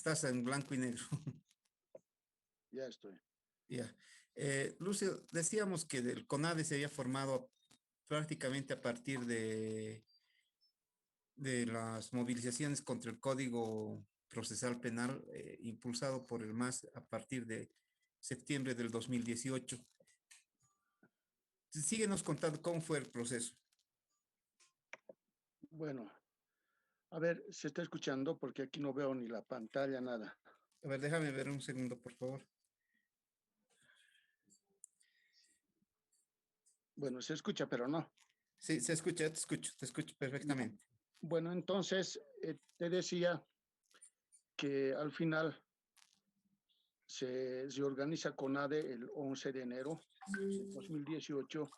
estás en blanco y negro. Ya estoy. Ya. Lucio, decíamos que el CONADE se había formado prácticamente a partir de las movilizaciones contra el Código Procesal Penal impulsado por el MAS a partir de septiembre del 2018. Síguenos contando cómo fue el proceso. Bueno, a ver, se está escuchando porque aquí no veo ni la pantalla, nada. A ver, déjame ver un segundo, por favor. Bueno, se escucha, pero no. Sí, se escucha, te escucho perfectamente. Bueno, entonces te decía que al final se organiza CONADE el 11 de enero de 2018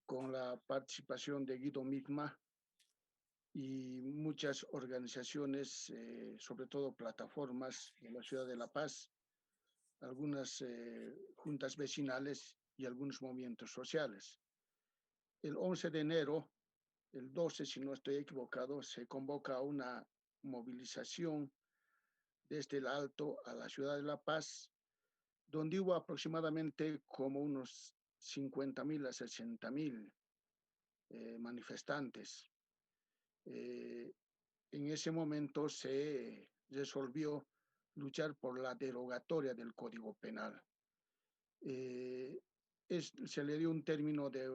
con la participación de Guido Migma y muchas organizaciones, sobre todo plataformas de la ciudad de La Paz, algunas juntas vecinales y algunos movimientos sociales. El 11 de enero, el 12, si no estoy equivocado, se convoca a una movilización desde el Alto a la ciudad de La Paz, donde hubo aproximadamente como unos 50.000 a 60.000 manifestantes. En ese momento se resolvió luchar por la derogatoria del Código Penal. Se le dio un término de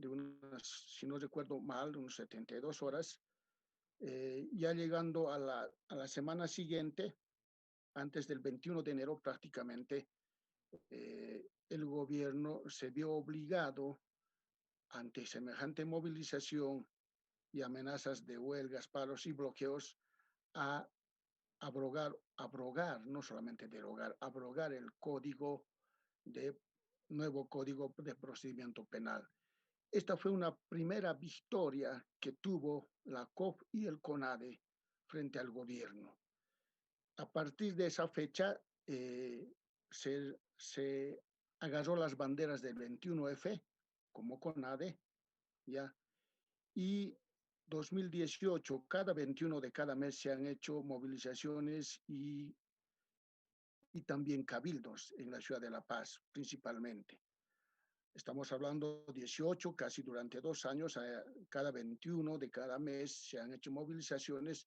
unas, si no recuerdo mal, unos 72 horas. Ya llegando a la semana siguiente, antes del 21 de enero prácticamente, el gobierno se vio obligado ante semejante movilización y amenazas de huelgas, paros y bloqueos a abrogar, no solamente derogar, abrogar el nuevo código de procedimiento penal. Esta fue una primera victoria que tuvo la COP y el CONADE frente al gobierno. A partir de esa fecha se agarró las banderas del 21F como CONADE, ¿ya? Y 2018, cada 21 de cada mes se han hecho movilizaciones y también cabildos en la ciudad de La Paz, principalmente. Estamos hablando 18, casi durante 2 años, cada 21 de cada mes se han hecho movilizaciones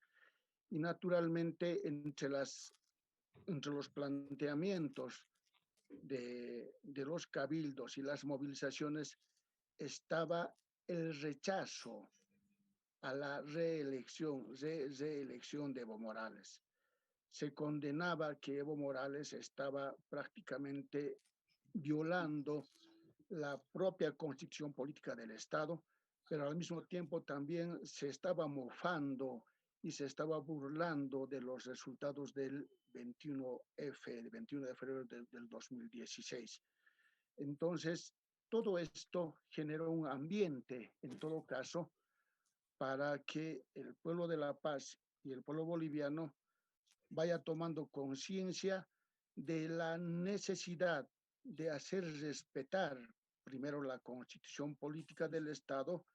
y naturalmente entre los planteamientos de los cabildos y las movilizaciones estaba el rechazo a la reelección de Evo Morales. Se condenaba que Evo Morales estaba prácticamente violando la propia constitución política del Estado, pero al mismo tiempo también se estaba mofando y se estaba burlando de los resultados del 21F, 21 de febrero del 2016. Entonces, todo esto generó un ambiente, en todo caso, para que el pueblo de La Paz y el pueblo boliviano vaya tomando conciencia de la necesidad de hacer respetar primero la constitución política del Estado,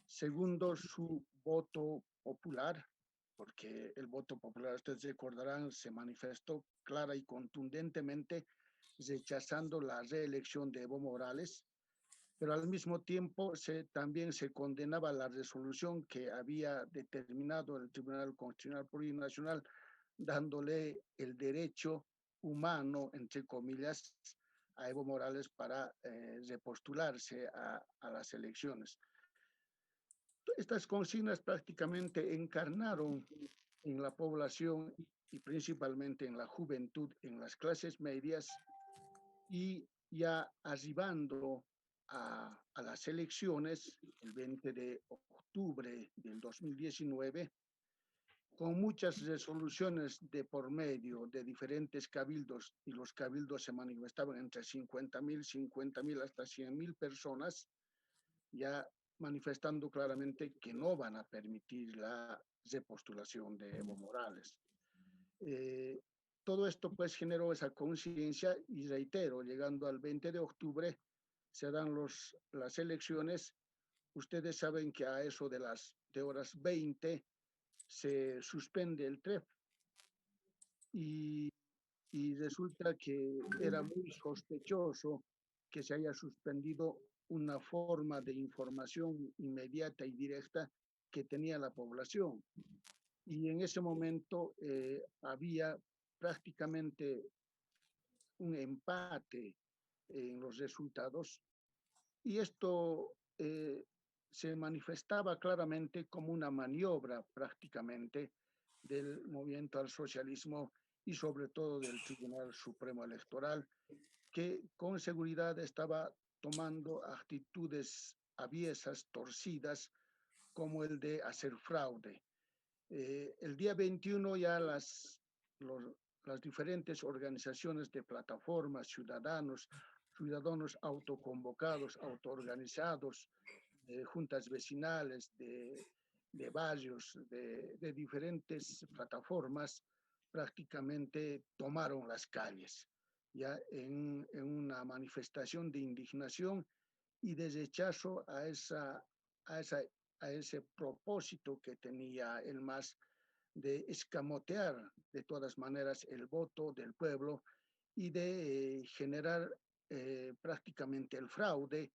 segundo su voto popular, porque el voto popular, ustedes recordarán, se manifestó clara y contundentemente rechazando la reelección de Evo Morales, pero al mismo tiempo también se condenaba la resolución que había determinado el Tribunal Constitucional Plurinacional, dándole el derecho humano, entre comillas, a Evo Morales para repostularse a las elecciones. Estas consignas prácticamente encarnaron en la población y principalmente en la juventud, en las clases medias, y ya arribando a las elecciones el 20 de octubre del 2019, con muchas resoluciones de por medio de diferentes cabildos, y los cabildos se manifestaban entre 50.000 hasta 100.000 personas, ya manifestando claramente que no van a permitir la repostulación de Evo Morales. Todo esto pues generó esa conciencia y reitero, llegando al 20 de octubre se dan las elecciones. Ustedes saben que a eso de horas 20 se suspende el TREP y, y resulta que era muy sospechoso que se haya suspendido una forma de información inmediata y directa que tenía la población. Y en ese momento había prácticamente un empate en los resultados y esto se manifestaba claramente como una maniobra prácticamente del movimiento al socialismo y sobre todo del Tribunal Supremo Electoral, que con seguridad estaba tomando actitudes aviesas, torcidas, como el de hacer fraude. El día 21 ya las diferentes organizaciones de plataformas, ciudadanos autoconvocados, autoorganizados, juntas vecinales, de barrios, de diferentes plataformas, prácticamente tomaron las calles, ya en una manifestación de indignación y de rechazo a, esa, a ese propósito que tenía el MAS de escamotear de todas maneras el voto del pueblo y de generar prácticamente el fraude.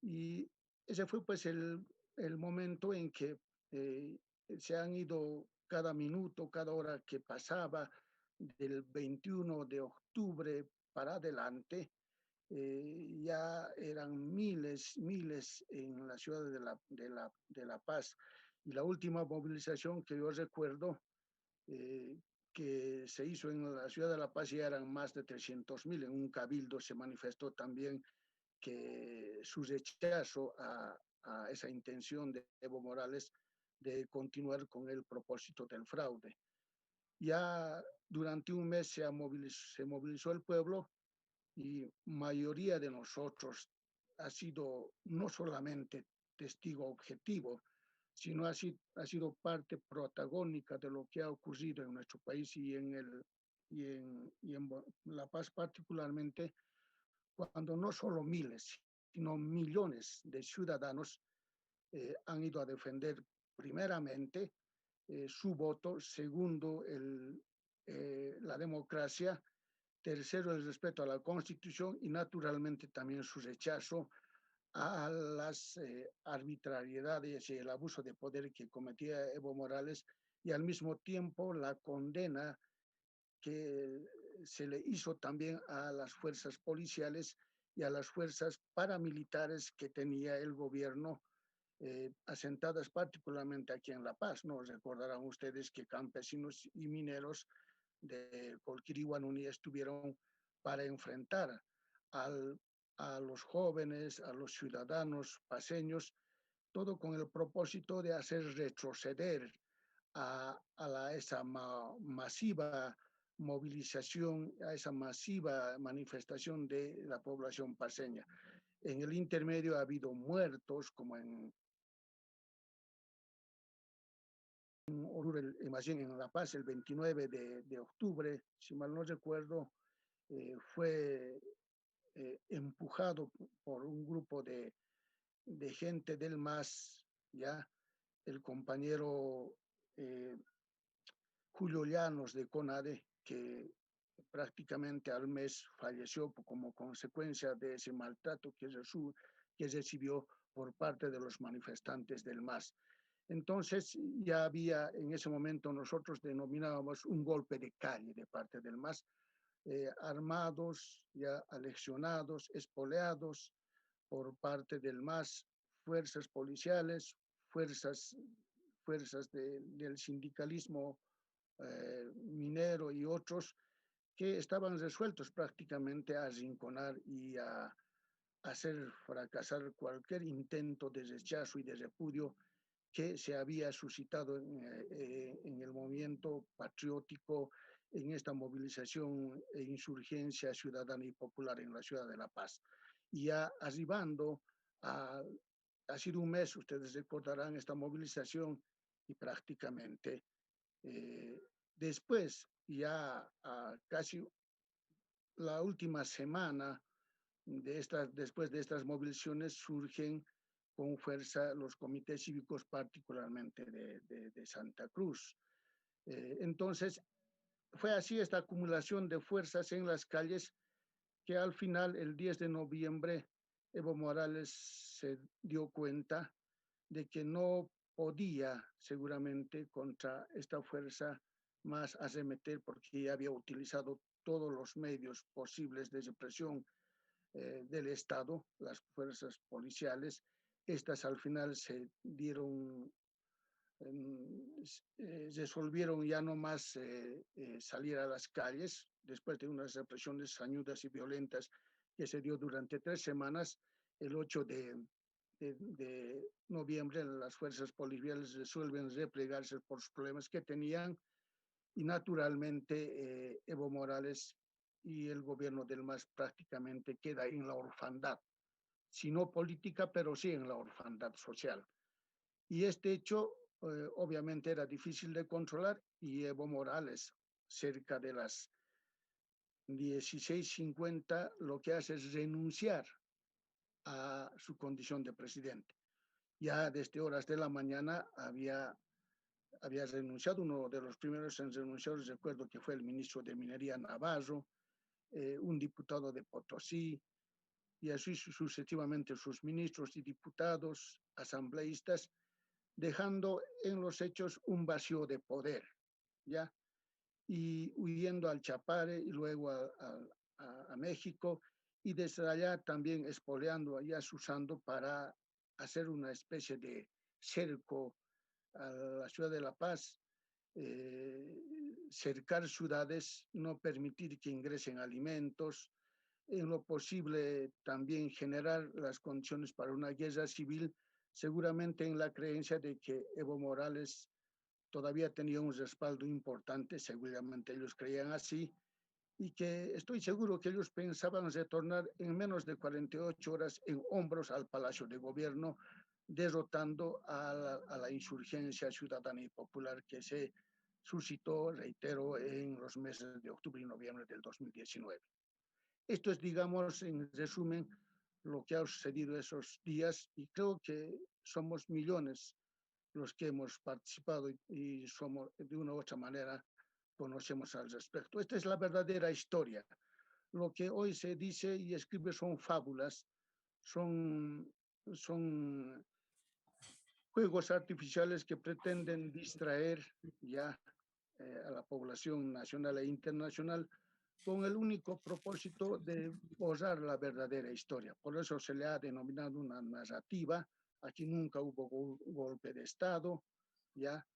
Y ese fue pues el momento en que eh, se han ido cada minuto, cada hora que pasaba del 21 de octubre para adelante, ya eran miles en la ciudad de la Paz. Y la última movilización que yo recuerdo eh, que se hizo en la ciudad de La Paz ya eran más de 300.000. En un cabildo se manifestó también que su rechazo a esa intención de Evo Morales de continuar con el propósito del fraude. Ya durante un mes se movilizó el pueblo y mayoría de nosotros ha sido no solamente testigo objetivo, sino ha sido parte protagónica de lo que ha ocurrido en nuestro país y en La Paz particularmente, cuando no solo miles, sino millones de ciudadanos han ido a defender primeramente su voto, segundo la democracia, tercero el respeto a la Constitución y naturalmente también su rechazo a las arbitrariedades y el abuso de poder que cometía Evo Morales y al mismo tiempo la condena que se le hizo también a las fuerzas policiales y a las fuerzas paramilitares que tenía el gobierno asentadas particularmente aquí en La Paz. ¿No? Recordarán ustedes que campesinos y mineros de Colquiri-Guanuni estuvieron para enfrentar al, a los jóvenes, a los ciudadanos paseños, todo con el propósito de hacer retroceder esa masiva movilización, a esa masiva manifestación de la población paseña. En el intermedio ha habido muertos, como más bien en La Paz, el 29 de octubre, si mal no recuerdo, fue empujado por un grupo de gente del MAS, ya el compañero Julio Llanos de CONADE, que prácticamente al mes falleció como consecuencia de ese maltrato que recibió por parte de los manifestantes del MAS. Entonces ya había en ese momento, nosotros denominábamos un golpe de calle de parte del MAS, armados, ya aleccionados, espoleados por parte del MAS, fuerzas policiales, fuerzas, del sindicalismo minero y otros que estaban resueltos prácticamente a arrinconar y a hacer fracasar cualquier intento de rechazo y de repudio que se había suscitado en el movimiento patriótico, en esta movilización e insurgencia ciudadana y popular en la ciudad de La Paz. Y ya arribando ha sido un mes, ustedes recordarán esta movilización y prácticamente después, ya casi la última semana después de estas movilizaciones surgen con fuerza los comités cívicos, particularmente de Santa Cruz. Entonces, fue así esta acumulación de fuerzas en las calles que al final, el 10 de noviembre, Evo Morales se dio cuenta de que no podía seguramente contra esta fuerza más arremeter porque ya había utilizado todos los medios posibles de represión del Estado, las fuerzas policiales. Estas al final se dieron, resolvieron ya no más salir a las calles después de unas represiones sañudas y violentas que se dio durante 3 semanas. El 8 de noviembre las fuerzas policiales resuelven replegarse por los problemas que tenían y naturalmente Evo Morales y el gobierno del MAS prácticamente queda en la orfandad, si no política, pero sí en la orfandad social. Y este hecho obviamente era difícil de controlar y Evo Morales, cerca de las 16:50, lo que hace es renunciar a su condición de presidente. Ya desde horas de la mañana había renunciado, uno de los primeros en renunciar, recuerdo que fue el ministro de Minería Navarro, un diputado de Potosí, y así sucesivamente sus ministros y diputados, asambleístas, dejando en los hechos un vacío de poder, ¿ya? Y huyendo al Chapare y luego a México, y desde allá también espoleando allá Susando para hacer una especie de cerco a la ciudad de La Paz, cercar ciudades, no permitir que ingresen alimentos, en lo posible también generar las condiciones para una guerra civil, seguramente en la creencia de que Evo Morales todavía tenía un respaldo importante, seguramente ellos creían así, y que estoy seguro que ellos pensaban retornar en menos de 48 horas en hombros al Palacio de Gobierno, derrotando a la insurgencia ciudadana y popular que se suscitó, reitero, en los meses de octubre y noviembre del 2019. Esto es, digamos, en resumen, lo que ha sucedido esos días y creo que somos millones los que hemos participado y somos, de una u otra manera, conocemos al respecto. Esta es la verdadera historia. Lo que hoy se dice y escribe son fábulas, son, son juegos artificiales que pretenden distraer ya a la población nacional e internacional con el único propósito de borrar la verdadera historia. Por eso se le ha denominado una narrativa. Aquí nunca hubo golpe de Estado, ya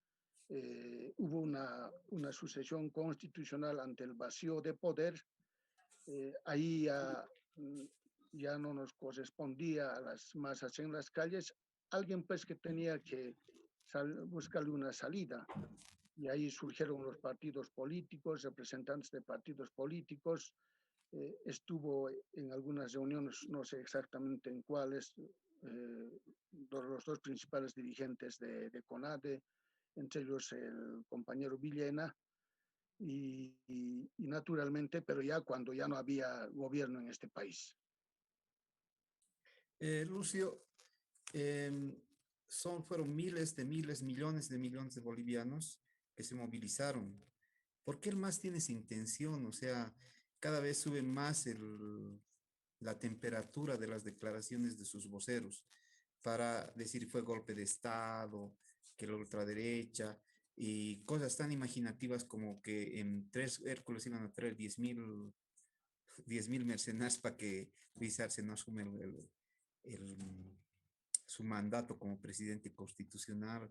hubo una sucesión constitucional ante el vacío de poder. Ahí ya no nos correspondía a las masas en las calles. Alguien pues que tenía que buscarle una salida y ahí surgieron los partidos políticos, representantes de partidos políticos, estuvo en algunas reuniones, no sé exactamente en cuáles, los dos principales dirigentes de CONADE, entre ellos el compañero Villena, y naturalmente, pero ya cuando ya no había gobierno en este país. Lucio, fueron miles, millones de bolivianos que se movilizaron. ¿Por qué el MAS tiene esa intención? O sea, cada vez sube más la temperatura de las declaraciones de sus voceros para decir fue golpe de Estado, que la ultraderecha y cosas tan imaginativas como que en 3 Hércules iban a traer 10.000 mercenarios para que Luis Arce no asume el, su mandato como presidente constitucional.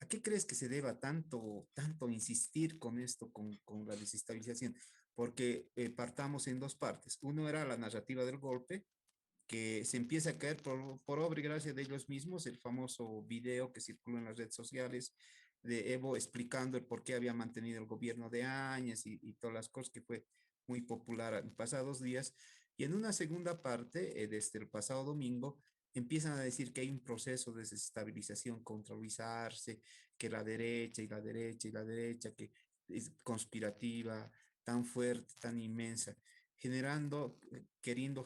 ¿A qué crees que se deba tanto insistir con esto, con la desestabilización? Porque partamos en dos partes. Uno era la narrativa del golpe, que se empieza a caer por obra y gracia de ellos mismos, el famoso video que circuló en las redes sociales de Evo explicando el por qué había mantenido el gobierno de Áñez y todas las cosas, que fue muy popular en pasados días. Y en una segunda parte, desde el pasado domingo, empiezan a decir que hay un proceso de desestabilización contra Luis Arce, que la derecha y la derecha y la derecha, que es conspirativa, tan fuerte, tan inmensa, queriendo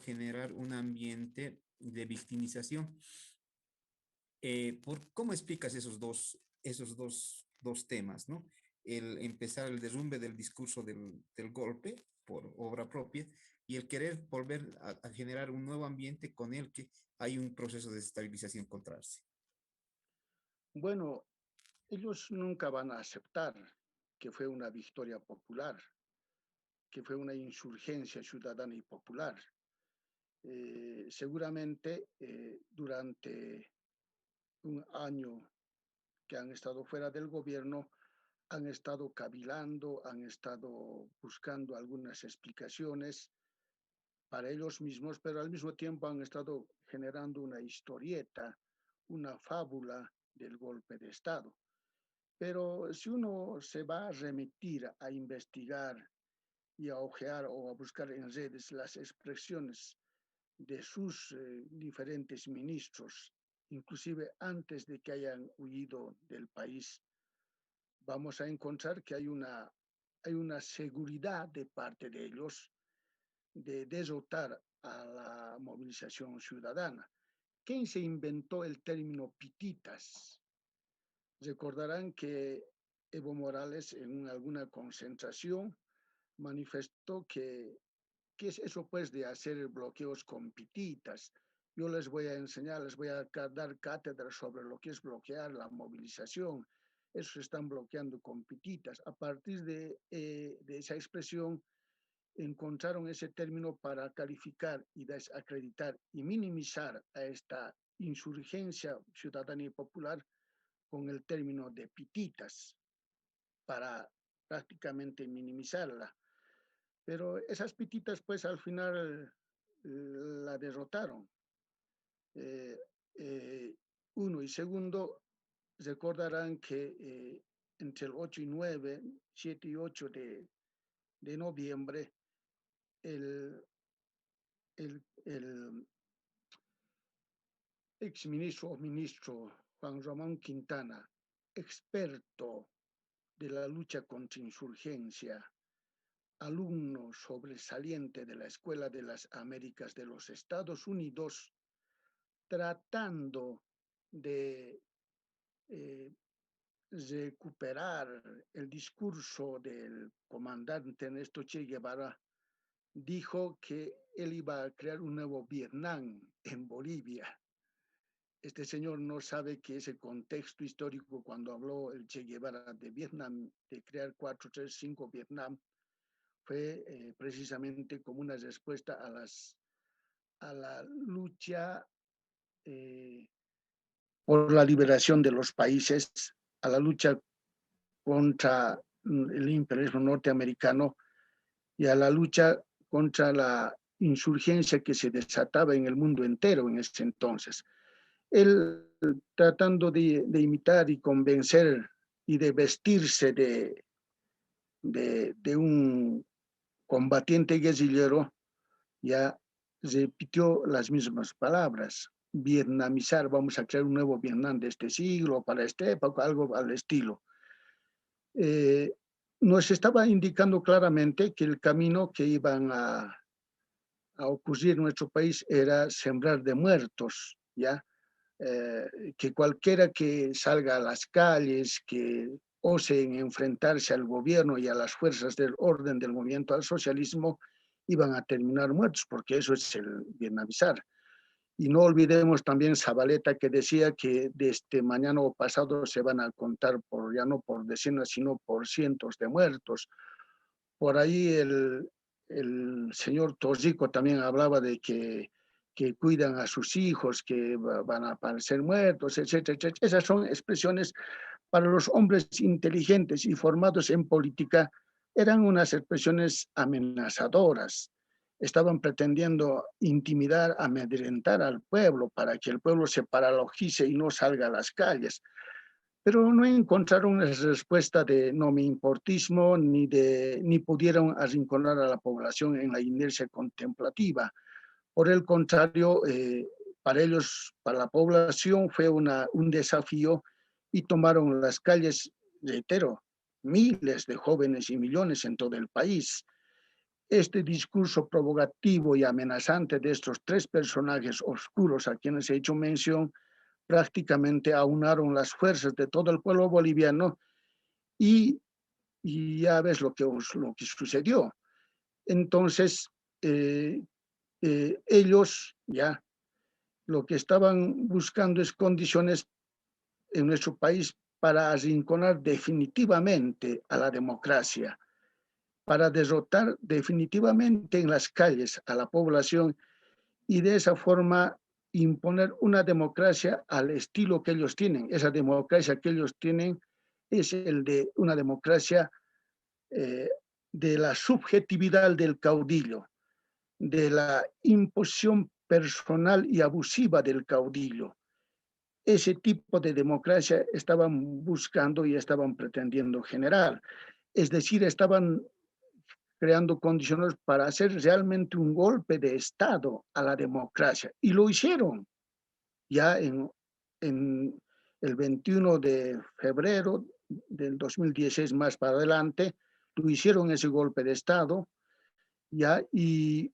generar un ambiente de victimización. ¿Cómo explicas esos dos temas, ¿no? el empezar el derrumbe del discurso del golpe por obra propia y el querer volver a generar un nuevo ambiente con el que hay un proceso de desestabilización encontrarse. Bueno, ellos nunca van a aceptar que fue una victoria popular, que fue una insurgencia ciudadana y popular. Seguramente durante un año que han estado fuera del gobierno, han estado cavilando, han estado buscando algunas explicaciones para ellos mismos, pero al mismo tiempo han estado generando una historieta, una fábula del golpe de Estado. Pero si uno se va a remitir a investigar y a ojear o a buscar en redes las expresiones de sus diferentes ministros, inclusive antes de que hayan huido del país, vamos a encontrar que hay una seguridad de parte de ellos de derrotar a la movilización ciudadana. ¿Quién se inventó el término pititas? Recordarán que Evo Morales en alguna concentración manifestó que ¿qué es eso pues de hacer bloqueos con pititas? Yo les voy a enseñar, les voy a dar cátedra sobre lo que es bloquear la movilización. Eso se están bloqueando con pititas. A partir de esa expresión, encontraron ese término para calificar y desacreditar y minimizar a esta insurgencia ciudadana y popular con el término de pititas para prácticamente minimizarla. Pero esas pititas, pues al final la derrotaron. Eh, eh, uno y segundo, recordarán que entre el 8 y 9, 7 y 8 de noviembre, el, el exministro o ministro Juan Ramón Quintana, experto de la lucha contra insurgencia, alumno sobresaliente de la Escuela de las Américas de los Estados Unidos, tratando de recuperar el discurso del comandante Ernesto Che Guevara, dijo que él iba a crear un nuevo Vietnam en Bolivia. Este señor no sabe que ese contexto histórico, cuando habló el Che Guevara de Vietnam, de crear 435 Vietnam, fue precisamente como una respuesta a la lucha por la liberación de los países, a la lucha contra el imperialismo norteamericano y a la lucha contra la insurgencia que se desataba en el mundo entero en ese entonces. Él tratando de imitar y convencer y de vestirse de un combatiente guerrillero, ya repitió las mismas palabras. Vietnamizar, vamos a crear un nuevo Vietnam de este siglo, para esta época, algo al estilo. Nos estaba indicando claramente que el camino que iban a ocurrir en nuestro país era sembrar de muertos, ¿ya? Que cualquiera que salga a las calles, que osen enfrentarse al gobierno y a las fuerzas del orden del movimiento al socialismo, iban a terminar muertos, porque eso es el vietnamizar. Y no olvidemos también Zabaleta, que decía que desde mañana o pasado se van a contar por, ya no por decenas, sino por cientos de muertos. Por ahí el señor Torrico también hablaba de que cuidan a sus hijos, que van a aparecer muertos, etcétera, etcétera. Esas son expresiones para los hombres inteligentes y formados en política, eran unas expresiones amenazadoras. Estaban pretendiendo intimidar, amedrentar al pueblo para que el pueblo se paralogice y no salga a las calles. Pero no encontraron una respuesta de no me importismo ni pudieron arrinconar a la población en la inercia contemplativa. Por el contrario, para ellos, para la población, fue un desafío y tomaron las calles, reitero, miles de jóvenes y millones en todo el país. Este discurso provocativo y amenazante de estos tres personajes oscuros a quienes he hecho mención prácticamente aunaron las fuerzas de todo el pueblo boliviano y y ya ves lo que sucedió. Entonces, ellos ya lo que estaban buscando es condiciones en nuestro país para arrinconar definitivamente a la democracia, para derrotar definitivamente en las calles a la población y de esa forma imponer una democracia al estilo que ellos tienen. Esa democracia que ellos tienen es el de una democracia eh, de la subjetividad del caudillo, de la imposición personal y abusiva del caudillo. Ese tipo de democracia estaban buscando y estaban pretendiendo generar. Es decir, estaban creando condiciones para hacer realmente un golpe de Estado a la democracia. Y lo hicieron ya en el 21 de febrero del 2016 más para adelante, lo hicieron ese golpe de Estado, ya, y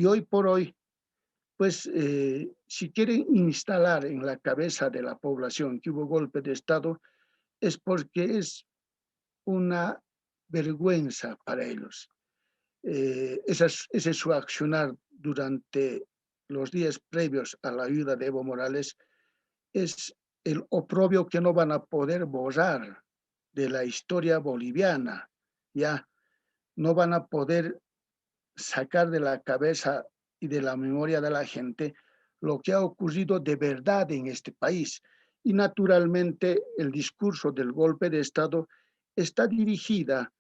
hoy por hoy, pues si quieren instalar en la cabeza de la población que hubo golpe de Estado, es porque es una vergüenza para ellos. Ese es su accionar durante los días previos a la ayuda de Evo Morales, es el oprobio que no van a poder borrar de la historia boliviana, ya no van a poder sacar de la cabeza y de la memoria de la gente lo que ha ocurrido de verdad en este país. Y naturalmente el discurso del golpe de Estado está dirigida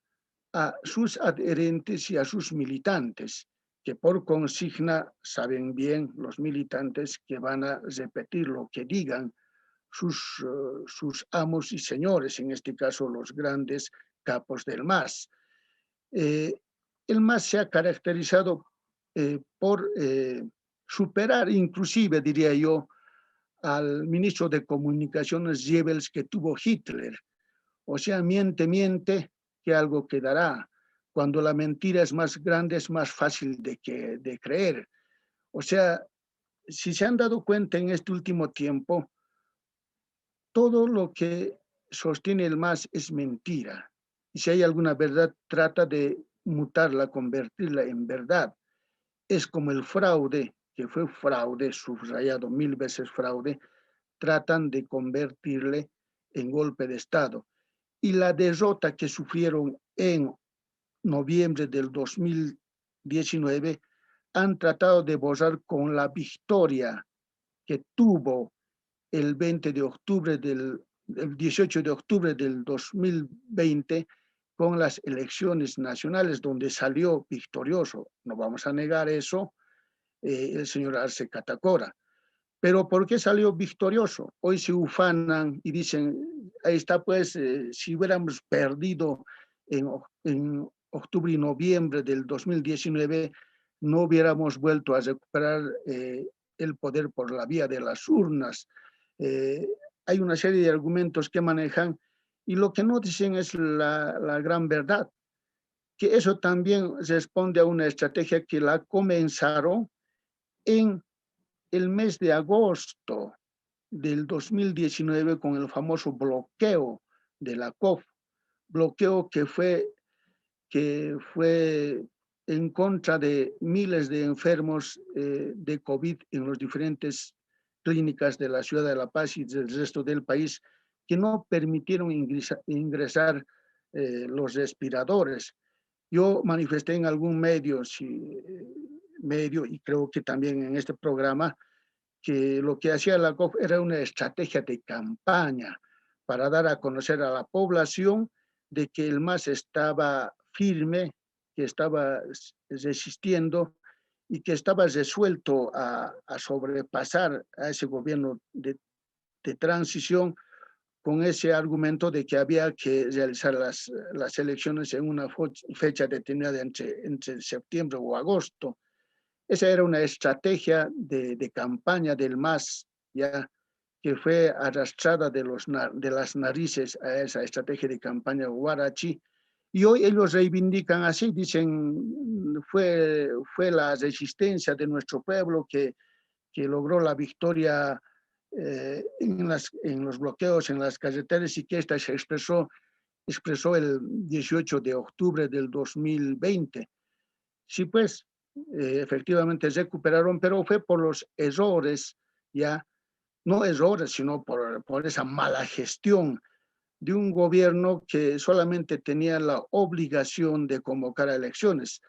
a sus adherentes y a sus militantes, que por consigna saben bien los militantes que van a repetir lo que digan sus amos y señores, en este caso los grandes capos del MAS. El MAS se ha caracterizado por superar, inclusive, diría yo, al ministro de Comunicaciones Goebbels que tuvo Hitler. O sea, miente, miente, que algo quedará. Cuando la mentira es más grande, es más fácil de creer. O sea, si se han dado cuenta en este último tiempo, todo lo que sostiene el MAS es mentira. Y si hay alguna verdad, trata de mutarla, convertirla en verdad. Es como el fraude, que fue fraude, subrayado 1000 veces fraude, tratan de convertirle en golpe de Estado. Y la derrota que sufrieron en noviembre del 2019 han tratado de borrar con la victoria que tuvo el 20 de octubre el 18 de octubre del 2020 con las elecciones nacionales donde salió victorioso. No vamos a negar eso, el señor Arce Catacora. Pero ¿por qué salió victorioso? Hoy se ufanan y dicen, ahí está pues, si hubiéramos perdido en octubre y noviembre del 2019, no hubiéramos vuelto a recuperar el poder por la vía de las urnas. Eh, Hay una serie de argumentos que manejan y lo que no dicen es la gran verdad, que eso también responde a una estrategia que la comenzaron en el mes de agosto del 2019 con el famoso bloqueo de la COF, bloqueo que fue en contra de miles de enfermos de COVID en las diferentes clínicas de la ciudad de La Paz y del resto del país, que no permitieron ingresar los respiradores. Yo manifesté en algún medio, medio, y creo que también en este programa, que lo que hacía la COF era una estrategia de campaña para dar a conocer a la población de que el MAS estaba firme, que estaba resistiendo y que estaba resuelto a sobrepasar a ese gobierno de transición con ese argumento de que había que realizar las elecciones en una fecha determinada entre septiembre o agosto. Esa era una estrategia de campaña del MAS, ya que fue arrastrada de las narices a esa estrategia de campaña Huarachi. Y hoy ellos reivindican así, dicen, fue la resistencia de nuestro pueblo que logró la victoria en los bloqueos, en las carreteras y que esta se expresó expresó el 18 de octubre del 2020. Sí, pues, efectivamente recuperaron, pero fue por los errores, ya, no errores, sino por esa mala gestión de un gobierno que solamente tenía la obligación de convocar a elecciones,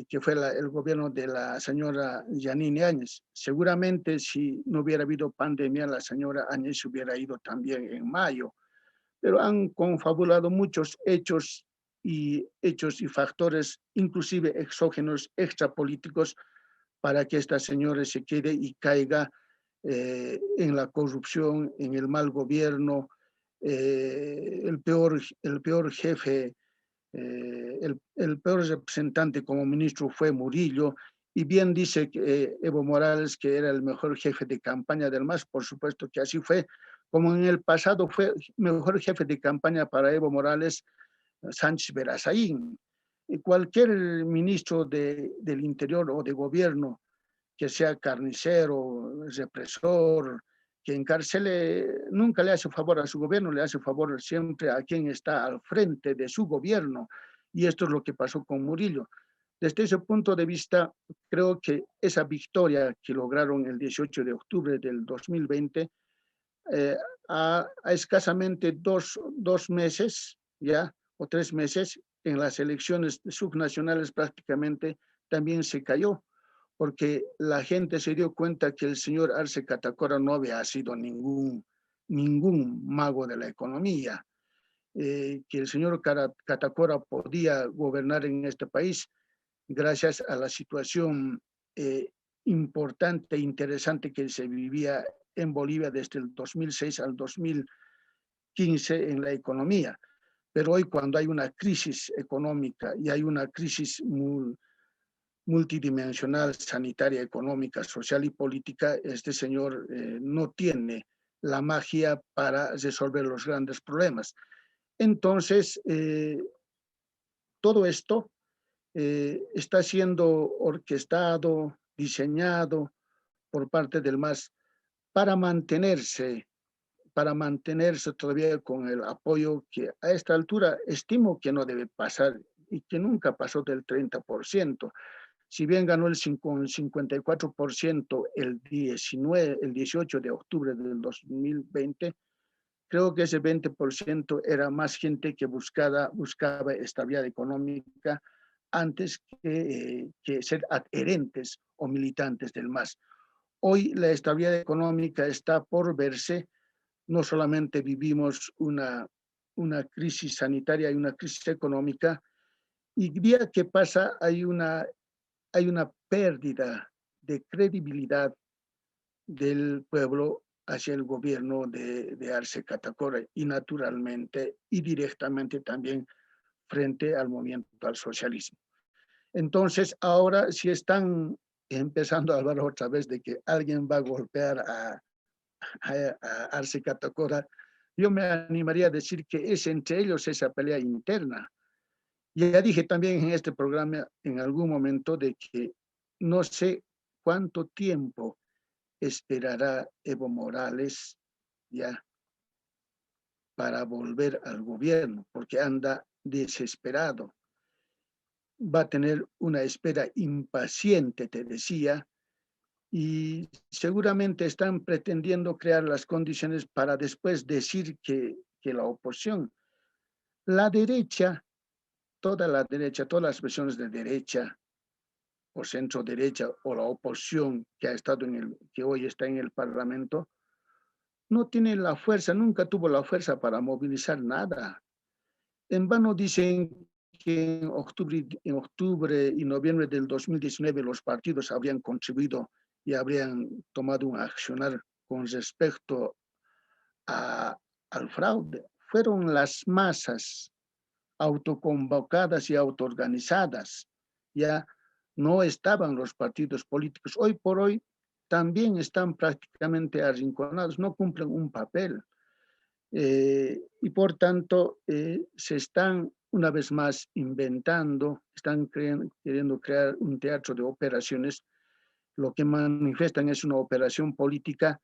que fue el gobierno de la señora Yanine Áñez. Seguramente si no hubiera habido pandemia, la señora Áñez hubiera ido también en mayo, pero han confabulado muchos hechos y factores, inclusive exógenos, extrapolíticos, para que esta señora se quede y caiga en la corrupción, en el mal gobierno, el peor jefe, el peor representante como ministro fue Murillo, y bien dice que, Evo Morales que era el mejor jefe de campaña del MAS, por supuesto que así fue, como en el pasado fue mejor jefe de campaña para Evo Morales Sánchez Berazaín. Y cualquier ministro del interior o de gobierno que sea carnicero, represor, que encarcele, nunca le hace favor a su gobierno, le hace favor siempre a quien está al frente de su gobierno. Y esto es lo que pasó con Murillo. Desde ese punto de vista, creo que esa victoria que lograron el 18 de octubre del 2020, eh, a escasamente dos meses, ya, o 3 meses, en las elecciones subnacionales prácticamente también se cayó, porque la gente se dio cuenta que el señor Arce Catacora no había sido ningún mago de la economía, que el señor Catacora podía gobernar en este país gracias a la situación eh, importante e interesante que se vivía en Bolivia desde el 2006 al 2015 en la economía. Pero hoy, cuando hay una crisis económica y hay una crisis multidimensional, sanitaria, económica, social y política, este señor no tiene la magia para resolver los grandes problemas. Entonces, todo esto está siendo orquestado, diseñado por parte del MAS para mantenerse todavía con el apoyo que a esta altura estimo que no debe pasar y que nunca pasó del 30%. Si bien ganó el 54% el 18 de octubre del 2020, creo que ese 20% era más gente que buscaba estabilidad económica antes que ser adherentes o militantes del MAS. Hoy la estabilidad económica está por verse. No solamente vivimos una crisis sanitaria y una crisis económica, y día que pasa hay una pérdida de credibilidad del pueblo hacia el gobierno de Arce Catacora y naturalmente y directamente también frente al movimiento al socialismo. Entonces, ahora si están empezando a hablar otra vez de que alguien va a golpear a Arce Catacora, yo me animaría a decir que es entre ellos esa pelea interna. Ya dije también en este programa en algún momento de que no sé cuánto tiempo esperará Evo Morales ya para volver al gobierno, porque anda desesperado. Va a tener una espera impaciente, te decía, y seguramente están pretendiendo crear las condiciones para después decir que la oposición, la derecha, todas las versiones de derecha o centro derecha o la oposición que ha estado que hoy está en el Parlamento, no tiene la fuerza, nunca tuvo la fuerza para movilizar nada. En vano dicen que en octubre y noviembre del 2019 los partidos habrían contribuido y habrían tomado un accionar con respecto al fraude. Fueron las masas autoconvocadas y autoorganizadas. Ya no estaban los partidos políticos. Hoy por hoy también están prácticamente arrinconados, no cumplen un papel. Y por tanto se están una vez más inventando, están queriendo crear un teatro de operaciones. Lo que manifiestan es una operación política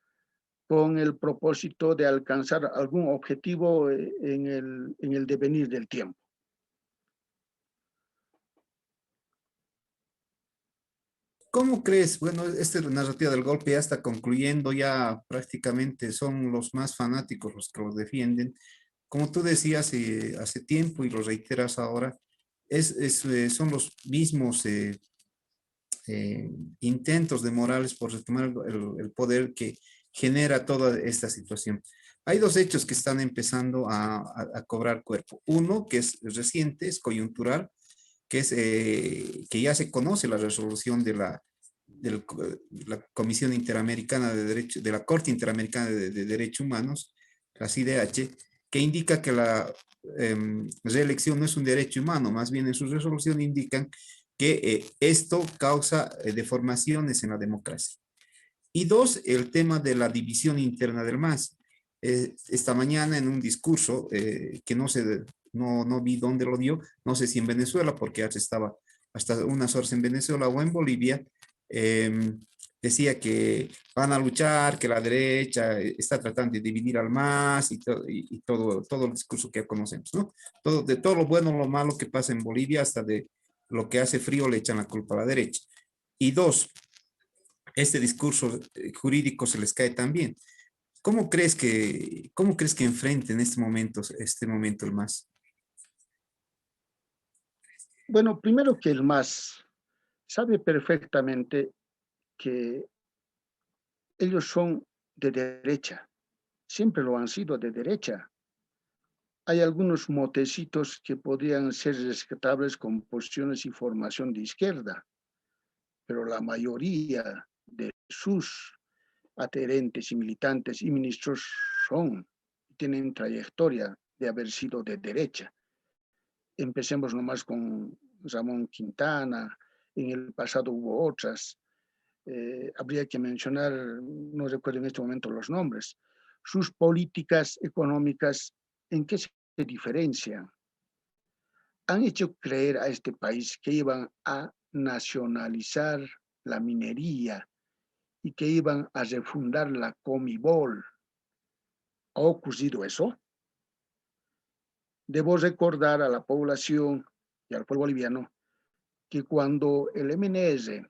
con el propósito de alcanzar algún objetivo en el devenir del tiempo. ¿Cómo crees? Bueno, esta narrativa del golpe ya está concluyendo, ya prácticamente son los más fanáticos los que lo defienden. Como tú decías hace tiempo y lo reiteras ahora, son los mismos eh, intentos de Morales por retomar el poder que genera toda esta situación. Hay dos hechos que están empezando a cobrar cuerpo. Uno, que es reciente, es coyuntural, que es que ya se conoce la resolución de la Comisión Interamericana de Derechos, de la Corte Interamericana de Derechos Humanos, la CIDH, que indica que la reelección no es un derecho humano, más bien en su resolución indican que esto causa deformaciones en la democracia. Y dos, el tema de la división interna del MAS. Esta mañana en un discurso que no vi dónde lo dio, no sé si en Venezuela, porque ya estaba hasta unas horas en Venezuela o en Bolivia, eh, decía que van a luchar, que la derecha está tratando de dividir al MAS y todo el discurso que ya conocemos, ¿no? De todo lo bueno o lo malo que pasa en Bolivia, hasta de lo que hace frío le echan la culpa a la derecha. Y dos, este discurso jurídico se les cae también. Cómo crees que enfrenten este momento el MAS? Bueno, primero que el MAS sabe perfectamente que ellos son de derecha, siempre lo han sido de derecha. Hay algunos motecitos que podrían ser rescatables con posiciones y formación de izquierda, pero la mayoría de sus adherentes y militantes y ministros tienen trayectoria de haber sido de derecha. Empecemos nomás con Ramón Quintana, en el pasado hubo otras, habría que mencionar, no recuerdo en este momento los nombres, sus políticas económicas, ¿en qué se diferencian? Han hecho creer a este país que iban a nacionalizar la minería y que iban a refundar la Comibol. ¿Ha ocurrido eso? Debo recordar a la población y al pueblo boliviano que cuando el MNS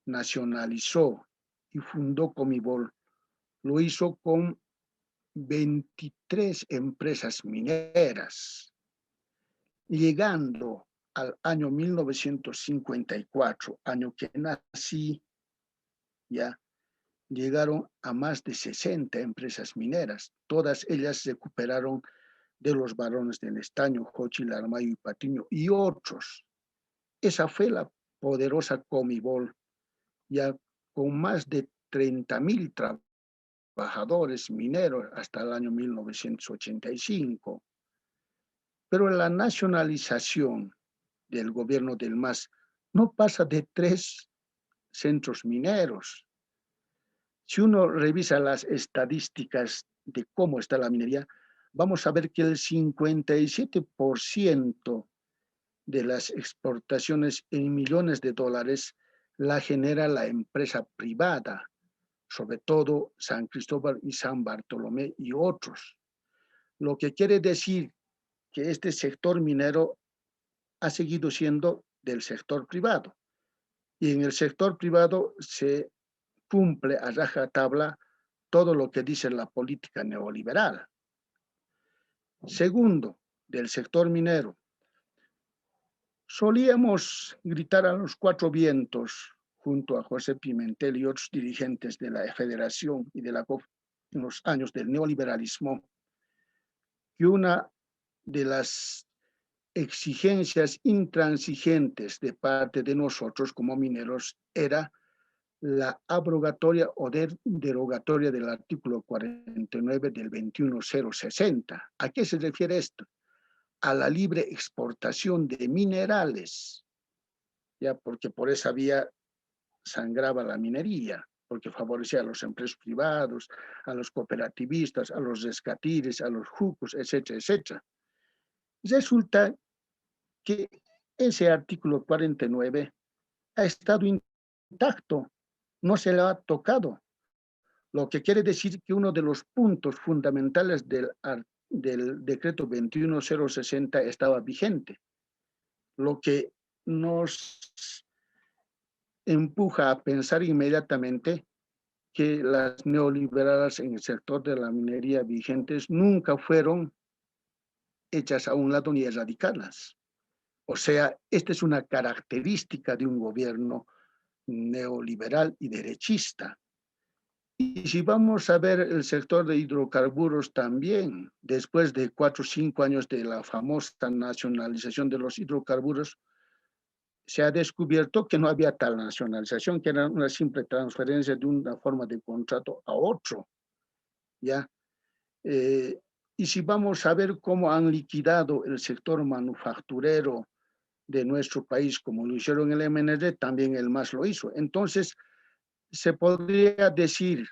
nacionalizó y fundó Comibol, lo hizo con 23 empresas mineras, llegando al año 1954, año que nací, ya llegaron a más de 60 empresas mineras. Todas ellas recuperaron de los varones del estaño, Jochil, Armayo y Patiño y otros. Esa fue la poderosa Comibol, ya con más de 30,000 trabajadores mineros hasta el año 1985. Pero la nacionalización del gobierno del MAS no pasa de 3 centros mineros. Si uno revisa las estadísticas de cómo está la minería, vamos a ver que el 57% de las exportaciones en millones de dólares la genera la empresa privada, sobre todo San Cristóbal y San Bartolomé y otros. Lo que quiere decir que este sector minero ha seguido siendo del sector privado. Y en el sector privado se cumple a rajatabla todo lo que dice la política neoliberal. Segundo, del sector minero. Solíamos gritar a los 4 vientos junto a José Pimentel y otros dirigentes de la Federación y de la COF en los años del neoliberalismo, que una de las exigencias intransigentes de parte de nosotros como mineros era la abrogatoria o derogatoria del artículo 49 del 21060. ¿A qué se refiere esto? A la libre exportación de minerales, ya porque por esa vía sangraba la minería, porque favorecía a los empresarios privados, a los cooperativistas, a los rescatires, a los jucos, etcétera, etcétera. Resulta que ese artículo 49 ha estado intacto, no se le ha tocado, Lo que quiere decir que uno de los puntos fundamentales del decreto 21060 estaba vigente, lo que nos empuja a pensar inmediatamente que las neoliberales en el sector de la minería vigentes nunca fueron hechas a un lado ni erradicadas. O sea, esta es una característica de un gobierno neoliberal y derechista. Y si vamos a ver el sector de hidrocarburos también, después de 4 o 5 años de la famosa nacionalización de los hidrocarburos, se ha descubierto que no había tal nacionalización, que era una simple transferencia de una forma de contrato a otro, ¿ya? Y si vamos a ver cómo han liquidado el sector manufacturero de nuestro país, como lo hicieron el MND, también el MAS lo hizo. Entonces, se podría decir,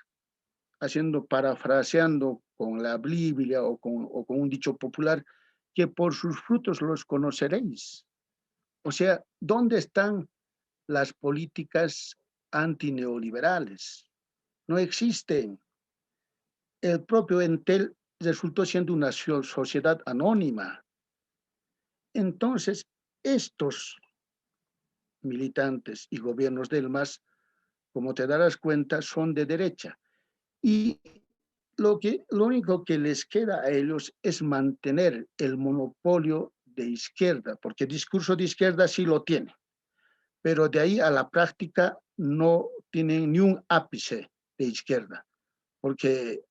parafraseando con la Biblia o con un dicho popular, que por sus frutos los conoceréis. O sea, ¿dónde están las políticas antineoliberales? No existen. El propio Entel resultó siendo una sociedad anónima. Entonces, estos militantes y gobiernos del MAS, como te darás cuenta, son de derecha. Y lo único que les queda a ellos es mantener el monopolio de izquierda, porque el discurso de izquierda sí lo tiene, pero de ahí a la práctica no tienen ni un ápice de izquierda, porque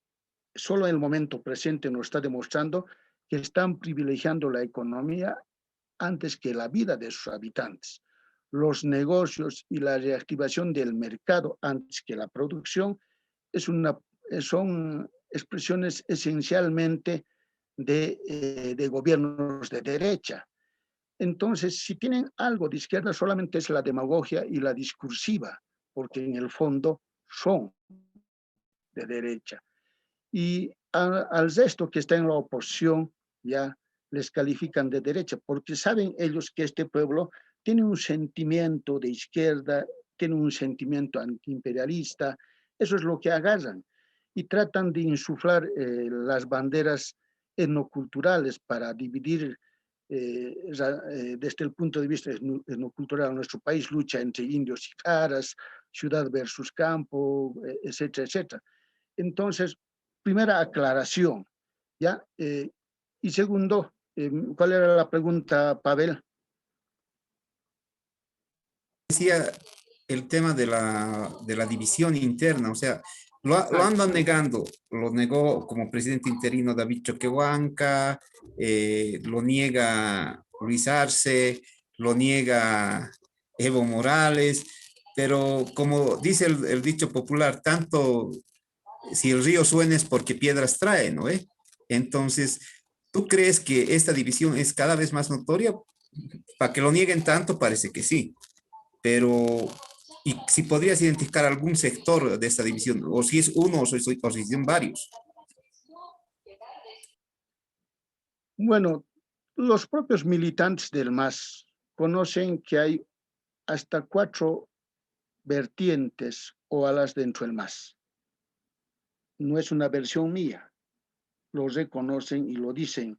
solo en el momento presente nos está demostrando que están privilegiando la economía antes que la vida de sus habitantes, los negocios y la reactivación del mercado antes que la producción son expresiones esencialmente de gobiernos de derecha. Entonces, si tienen algo de izquierda, solamente es la demagogia y la discursiva, porque en el fondo son de derecha. Y al resto que está en la oposición, ya les califican de derecha, porque saben ellos que este pueblo tiene un sentimiento de izquierda, tiene un sentimiento antiimperialista, eso es lo que agarran, y tratan de insuflar las banderas etnoculturales para dividir desde el punto de vista etnocultural nuestro país, lucha entre indios y caras, ciudad versus campo, etcétera, etcétera. Entonces, primera aclaración, ¿ya? Y segundo, ¿cuál era la pregunta, Pavel? Decía el tema de la división interna, o sea, lo Ah, andan negando, lo negó como presidente interino David Choquehuanca, lo niega Luis Arce, lo niega Evo Morales, pero como dice el dicho popular, tanto si el río suena es porque piedras trae, ¿no? Entonces, ¿tú crees que esta división es cada vez más notoria? Para que lo nieguen tanto, parece que sí, pero y si podrías identificar algún sector de esta división, o si es uno o si son varios. bueno, los propios militantes del MAS conocen que hay hasta 4 vertientes o alas dentro del MAS. No es una versión mía, lo reconocen y lo dicen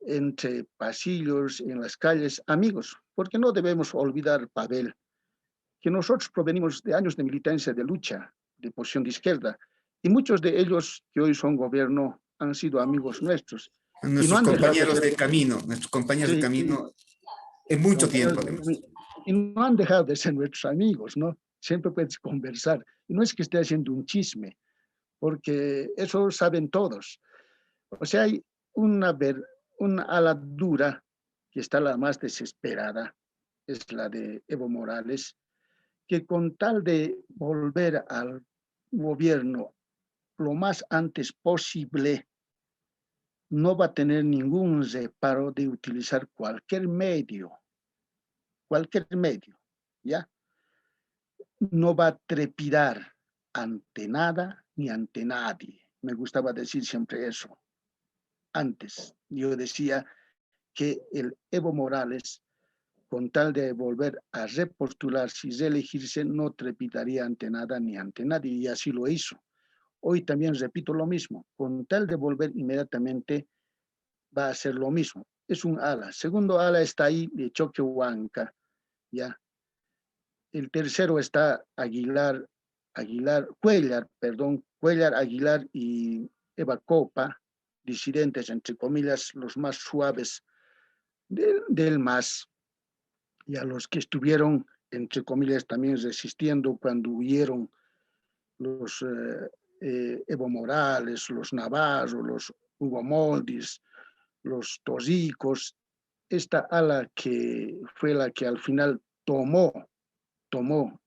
entre pasillos, en las calles, amigos, porque no debemos olvidar, Pavel, que nosotros provenimos de años de militancia, de lucha, de posición de izquierda, y muchos de ellos que hoy son gobierno han sido amigos nuestros, y no Nuestros han dejado de compañeros ser, de camino, nuestros compañeros de sí, camino en mucho compañeros tiempo, de además. y no han dejado de ser nuestros amigos, ¿no? Siempre puedes conversar, y no es que esté haciendo un chisme, porque eso saben todos. O sea, hay una ala dura que está la más desesperada, es la de Evo Morales, que con tal de volver al gobierno lo más antes posible, no va a tener ningún reparo de utilizar cualquier medio, ¿ya? No va a trepidar ante nada ni ante nadie. Me gustaba decir siempre eso. Antes yo decía que el Evo Morales, con tal de volver a repostularse y reelegirse, no trepidaría ante nada ni ante nadie, y así lo hizo. Hoy también repito lo mismo, con tal de volver inmediatamente va a ser lo mismo. Es un ala. Segundo ala está ahí de Choquehuanca, ¿ya? El tercero está Cuellar, Aguilar y Eva Copa, disidentes, entre comillas, los más suaves del MAS, y a los que estuvieron, entre comillas, también resistiendo cuando huyeron los Evo Morales, los Navarro, los Hugo Moldis, los Torricos, esta ala que fue la que al final tomó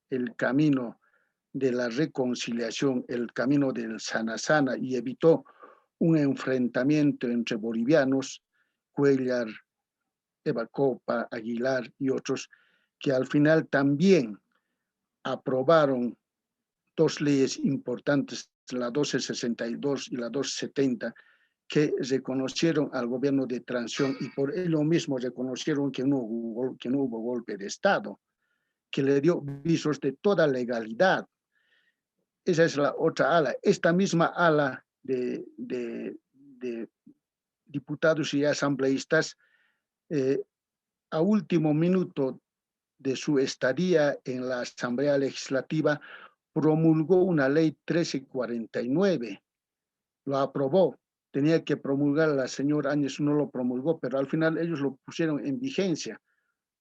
el camino de la reconciliación, el camino del sana sana y evitó un enfrentamiento entre bolivianos, Cuellar, Eva Copa, Aguilar y otros, que al final también aprobaron dos leyes importantes, la 1262 y la 270, que reconocieron al gobierno de transición y por ello mismo reconocieron que no hubo golpe de Estado, que le dio visos de toda legalidad. Esa es la otra ala. Esta misma ala de diputados y asambleístas, a último minuto de su estadía en la Asamblea Legislativa, promulgó una ley 1349, lo aprobó. Tenía que promulgar la señora Áñez, no lo promulgó, pero al final ellos lo pusieron en vigencia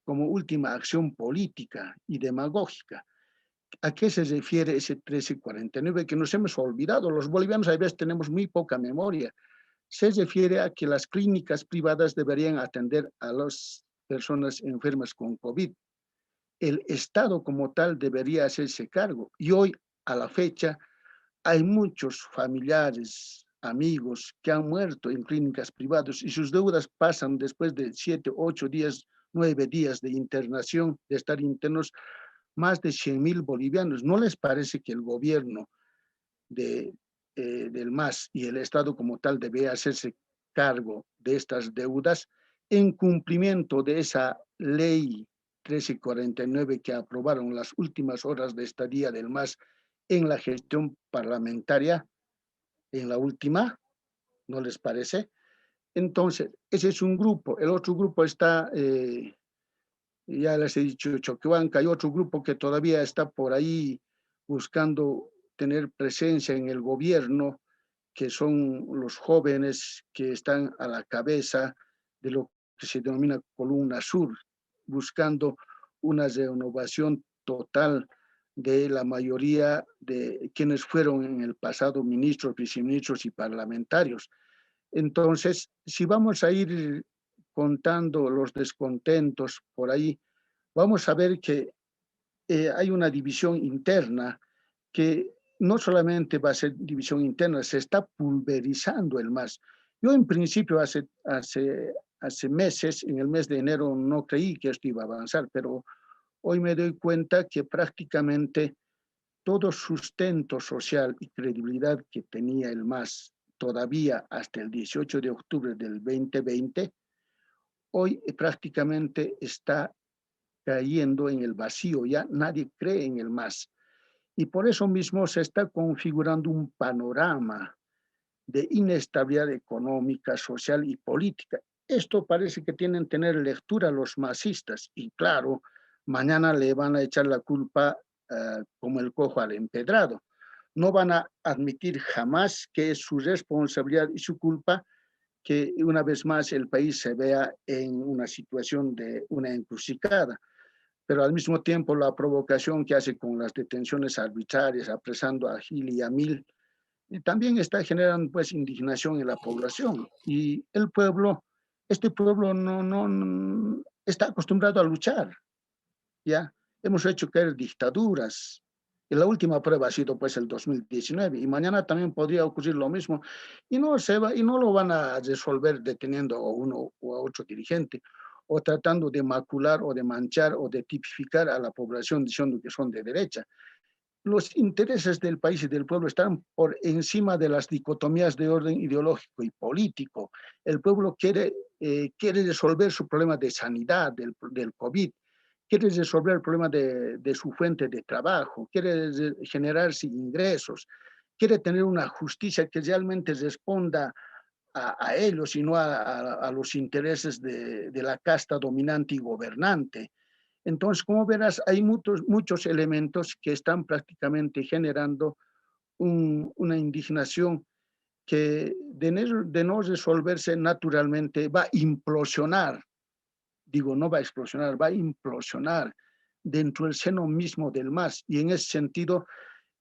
como última acción política y demagógica. ¿A qué se refiere ese 1349 que nos hemos olvidado? Los bolivianos a veces tenemos muy poca memoria. Se refiere a que las clínicas privadas deberían atender a las personas enfermas con COVID. El Estado como tal debería hacerse cargo. Y hoy, a la fecha, hay muchos familiares, amigos que han muerto en clínicas privadas y sus deudas pasan después de 7, 8 días, 9 días de internación, de estar internos, más de 100,000 bolivianos. ¿No les parece que el gobierno del MAS y el Estado como tal debe hacerse cargo de estas deudas en cumplimiento de esa ley 1349 que aprobaron las últimas horas de estadía del MAS en la gestión parlamentaria, en la última? ¿No les parece? Entonces, ese es un grupo. El otro grupo está, ya les he dicho, Choquehuanca. Hay otro grupo que todavía está por ahí buscando tener presencia en el gobierno, que son los jóvenes que están a la cabeza de lo que se denomina Columna Sur, buscando una renovación total de la mayoría de quienes fueron en el pasado ministros, viceministros y parlamentarios. Entonces, si vamos a ir contando los descontentos por ahí, vamos a ver que hay una división interna que no solamente va a ser división interna, se está pulverizando el MAS. Yo en principio hace meses, en el mes de enero, no creí que esto iba a avanzar, pero hoy me doy cuenta que prácticamente todo sustento social y credibilidad que tenía el MAS todavía hasta el 18 de octubre del 2020, hoy prácticamente está cayendo en el vacío, ya nadie cree en el MAS. Y por eso mismo se está configurando un panorama de inestabilidad económica, social y política. Esto parece que tienen que tener lectura los masistas y claro, mañana le van a echar la culpa como el cojo al empedrado. No van a admitir jamás que es su responsabilidad y su culpa que una vez más el país se vea en una situación de una encrucijada, pero al mismo tiempo la provocación que hace con las detenciones arbitrarias, apresando a Gil y a Mil, y también está generando pues indignación en la población. Y el pueblo, este pueblo no está acostumbrado a luchar, ¿ya? Hemos hecho caer dictaduras. Y la última prueba ha sido pues el 2019 y mañana también podría ocurrir lo mismo y no lo van a resolver deteniendo a uno o a otro dirigente o tratando de macular o de manchar o de tipificar a la población diciendo que son de derecha. Los intereses del país y del pueblo están por encima de las dicotomías de orden ideológico y político. El pueblo quiere resolver su problema de sanidad, del COVID, quiere resolver el problema de su fuente de trabajo, quiere generarse ingresos, quiere tener una justicia que realmente responda a ellos y no a los intereses de la casta dominante y gobernante. Entonces, como verás, hay muchos elementos que están prácticamente generando una indignación que de no resolverse naturalmente va a implosionar, digo, no va a explosionar, va a implosionar dentro del seno mismo del MAS. Y en ese sentido,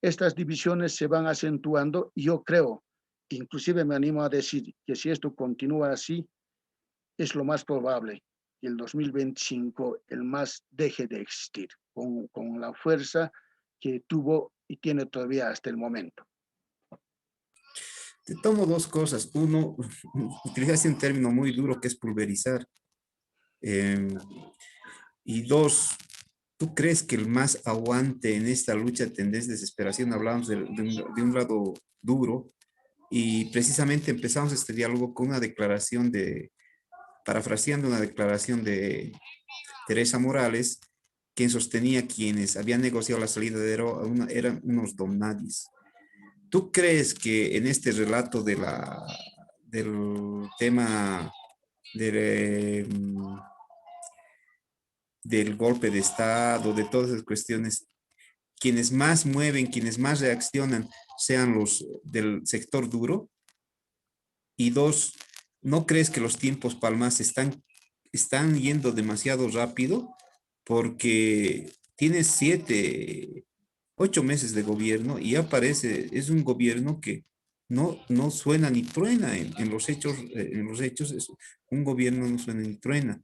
estas divisiones se van acentuando y yo creo, inclusive me animo a decir que si esto continúa así, es lo más probable que el 2025 el MAS deje de existir con la fuerza que tuvo y tiene todavía hasta el momento. Te tomo dos cosas. Uno, utilizaste un término muy duro que es pulverizar. Eh, y dos, ¿tú crees que el más aguante en esta lucha tendés desesperación? Hablamos de un lado duro y precisamente empezamos este diálogo con una declaración parafraseando una declaración de Teresa Morales, quien sostenía quienes habían negociado la salida de Ero eran unos don nadis. ¿Tú crees que en este relato del tema de, del golpe de Estado, de todas esas cuestiones, quienes más mueven, quienes más reaccionan, sean los del sector duro? Y dos, ¿no crees que los tiempos, Palmas, están yendo demasiado rápido? Porque tienes 8 meses de gobierno y aparece, es un gobierno que no suena ni truena en los hechos es, un gobierno no suena ni truena.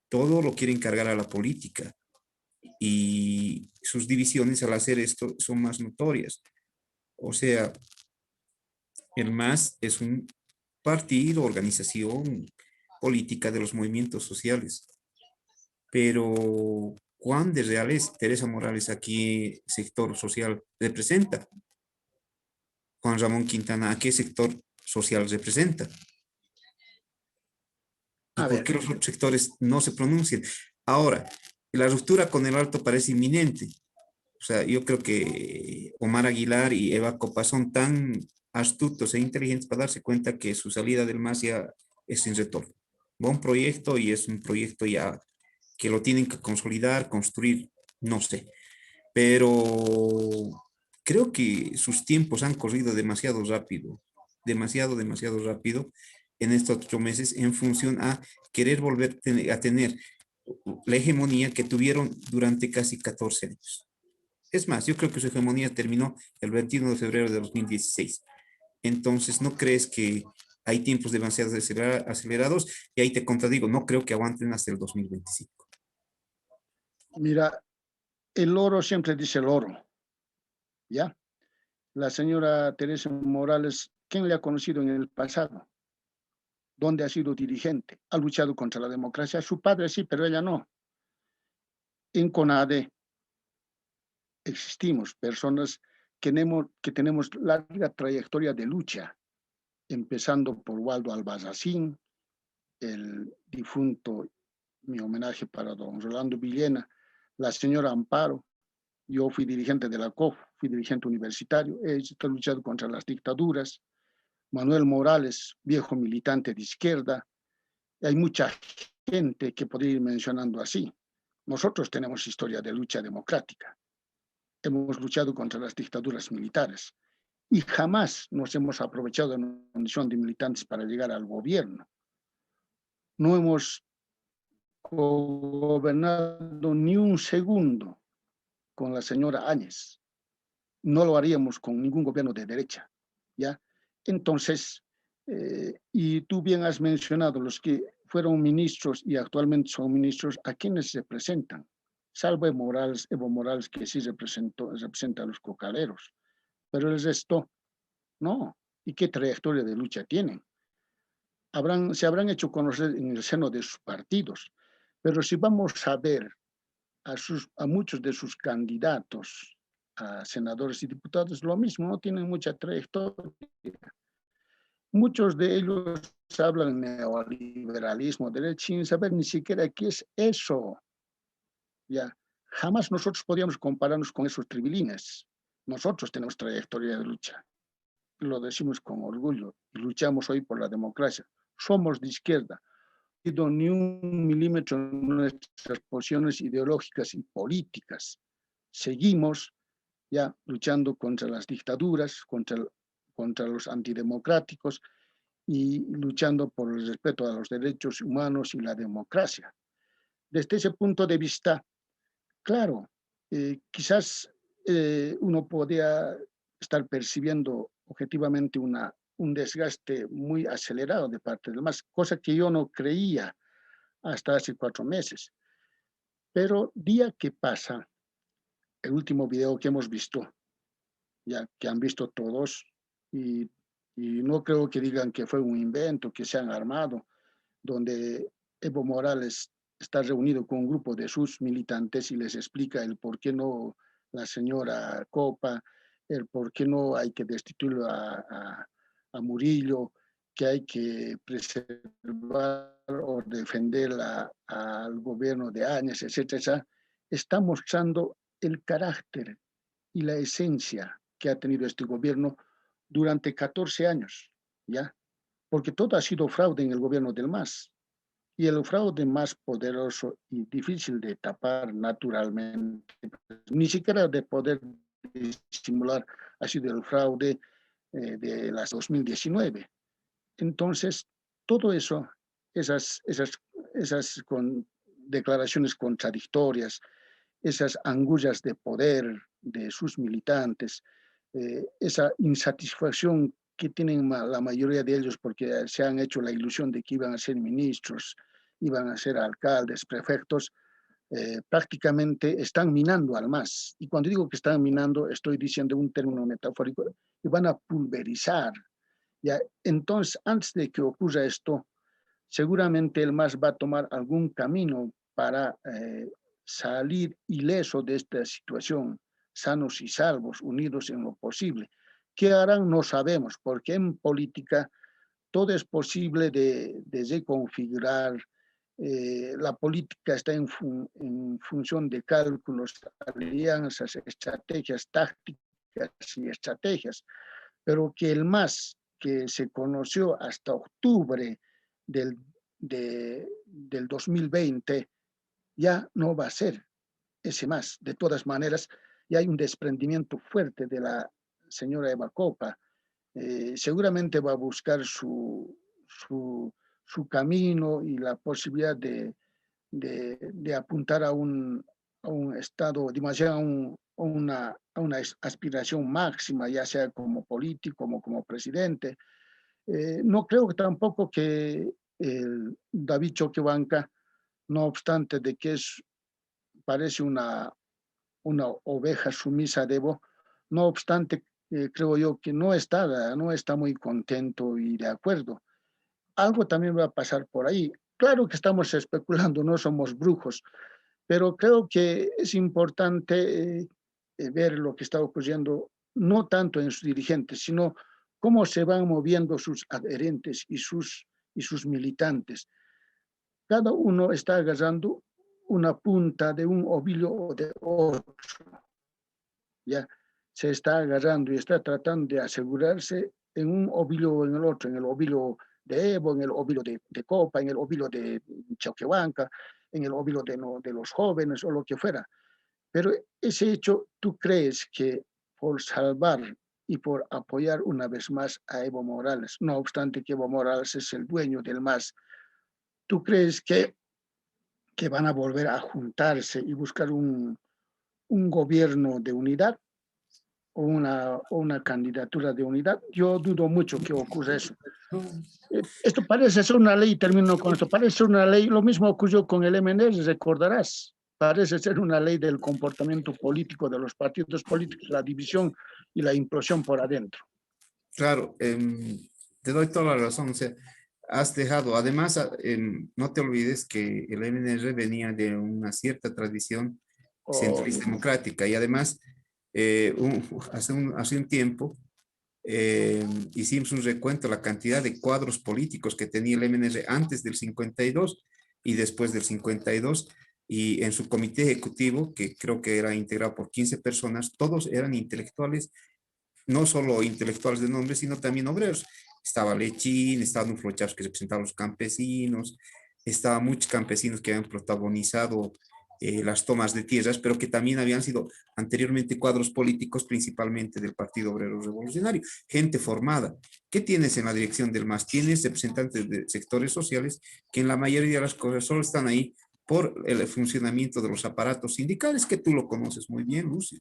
Todo lo quieren cargar a la política y sus divisiones al hacer esto son más notorias. O sea, el MAS es un partido, organización política de los movimientos sociales. Pero, ¿cuán de real es Teresa Morales aquí, sector social, representa? Juan Ramón Quintana, ¿a qué sector social representa? ¿Y A por ver, qué los otros sectores no se pronuncian? Ahora, la ruptura con el Alto parece inminente. O sea, yo creo que Omar Aguilar y Eva Copa son tan astutos e inteligentes para darse cuenta que su salida del MAS ya es sin retorno. Va un proyecto y es un proyecto ya que lo tienen que consolidar, construir, no sé. Pero creo que sus tiempos han corrido demasiado rápido, demasiado rápido en estos 8 meses en función a querer volver a tener la hegemonía que tuvieron durante casi 14 años. Es más, yo creo que su hegemonía terminó el 21 de febrero de 2016. Entonces, ¿no crees que hay tiempos demasiado acelerados? Y ahí te contradigo, no creo que aguanten hasta el 2025. mira, el oro siempre dice el oro, ¿ya? La señora Teresa Morales, ¿quién le ha conocido en el pasado? ¿Dónde ha sido dirigente? Ha luchado contra la democracia. Su padre sí, pero ella no. En CONADE existimos personas que tenemos larga trayectoria de lucha, empezando por Waldo Albarracín, el difunto, mi homenaje para don Rolando Villena, la señora Amparo. Yo fui dirigente de la COF, fui dirigente universitario, he luchado contra las dictaduras. Manuel Morales, viejo militante de izquierda. Hay mucha gente que podría ir mencionando así. Nosotros tenemos historia de lucha democrática. Hemos luchado contra las dictaduras militares y jamás nos hemos aprovechado de una condición de militantes para llegar al gobierno. No hemos gobernado ni un segundo con la señora Áñez. No lo haríamos con ningún gobierno de derecha, ¿ya? Entonces, y tú bien has mencionado los que fueron ministros y actualmente son ministros, ¿a quienes representan? Salvo Evo Morales que sí representa a los cocaleros, pero el resto, no. ¿Y qué trayectoria de lucha tienen? Se habrán hecho conocer en el seno de sus partidos, pero si vamos a ver a muchos de sus candidatos a senadores y diputados, lo mismo, no tienen mucha trayectoria. Muchos de ellos hablan de neoliberalismo, derecho, sin saber ni siquiera qué es eso. Ya, jamás nosotros podíamos compararnos con esos tribilines. Nosotros tenemos trayectoria de lucha. lo decimos con orgullo, y luchamos hoy por la democracia. Somos de izquierda, no ha ido ni un milímetro en nuestras posiciones ideológicas y políticas. Seguimos ya luchando contra las dictaduras, contra los antidemocráticos y luchando por el respeto a los derechos humanos y la democracia. Desde ese punto de vista, claro, quizás uno podría estar percibiendo objetivamente un desgaste muy acelerado de parte del MAS, cosa que yo no creía hasta hace 4 meses. Pero día que pasa, el último video que hemos visto, ya que han visto todos, y, y no creo que digan que fue un invento, que se han armado, donde Evo Morales está reunido con un grupo de sus militantes y les explica el por qué no la señora Copa, el por qué no hay que destituir a Murillo, que hay que preservar o defender al gobierno de Áñez, etcétera, está mostrando el carácter y la esencia que ha tenido este gobierno durante 14 años, ¿ya? Porque todo ha sido fraude en el gobierno del MAS. Y el fraude más poderoso y difícil de tapar naturalmente, ni siquiera de poder disimular, ha sido el fraude de las 2019. Entonces, todo eso, esas declaraciones contradictorias, esas angullas de poder de sus militantes, esa insatisfacción que tienen la mayoría de ellos porque se han hecho la ilusión de que iban a ser ministros, iban a ser alcaldes, prefectos, prácticamente están minando al MAS. Y cuando digo que están minando, estoy diciendo un término metafórico, y van a pulverizar. ¿Ya? Entonces, antes de que ocurra esto, seguramente el MAS va a tomar algún camino para salir ileso de esta situación, sanos y salvos, unidos en lo posible. ¿Qué harán? No sabemos, porque en política todo es posible de reconfigurar. La política está en función de cálculos, alianzas, estrategias, tácticas y estrategias, pero que el MAS que se conoció hasta octubre del, del 2020 ya no va a ser ese MAS. De todas maneras, ya hay un desprendimiento fuerte de la señora Eva Copa. Seguramente va a buscar su camino y la posibilidad de apuntar a un estado, demasiado a una aspiración máxima, ya sea como político, como presidente. No creo que tampoco que David Choquehuanca, no obstante de que parece una oveja sumisa de Evo, no obstante, creo yo que no está muy contento y de acuerdo. Algo también va a pasar por ahí. Claro que estamos especulando, no somos brujos, pero creo que es importante ver lo que está ocurriendo, no tanto en sus dirigentes, sino cómo se van moviendo sus adherentes y sus militantes. Cada uno está agarrando una punta de un ovillo o de otro. Ya se está agarrando y está tratando de asegurarse en un ovillo o en el otro, en el ovillo de Evo, en el ovillo de Copa, en el ovillo de Choquehuanca, en el ovillo de los jóvenes o lo que fuera. Pero ese hecho, ¿tú crees que por salvar y por apoyar una vez más a Evo Morales, no obstante que Evo Morales es el dueño del MAS, ¿tú crees que van a volver a juntarse y buscar un gobierno de unidad o una candidatura de unidad? Yo dudo mucho que ocurra eso. Esto parece ser una ley, termino con esto, parece ser una ley, lo mismo ocurrió con el MNR, recordarás, parece ser una ley del comportamiento político de los partidos políticos, la división y la implosión por adentro. Claro, te doy toda la razón. O sea, has dejado, además, no te olvides que el MNR venía de una cierta tradición centrista democrática y además, hace un tiempo, hicimos un recuento de la cantidad de cuadros políticos que tenía el MNR antes del 52 y después del 52, y en su comité ejecutivo, que creo que era integrado por 15 personas, todos eran intelectuales no solo intelectuales de nombre, sino también obreros. Estaba Lechín, estaba Nuflo Chávez que representaba a los campesinos, estaba muchos campesinos que habían protagonizado las tomas de tierras, pero que también habían sido anteriormente cuadros políticos, principalmente del Partido Obrero Revolucionario, gente formada. ¿Qué tienes en la dirección del MAS? Tienes representantes de sectores sociales que en la mayoría de las cosas solo están ahí por el funcionamiento de los aparatos sindicales, que tú lo conoces muy bien, Lucio.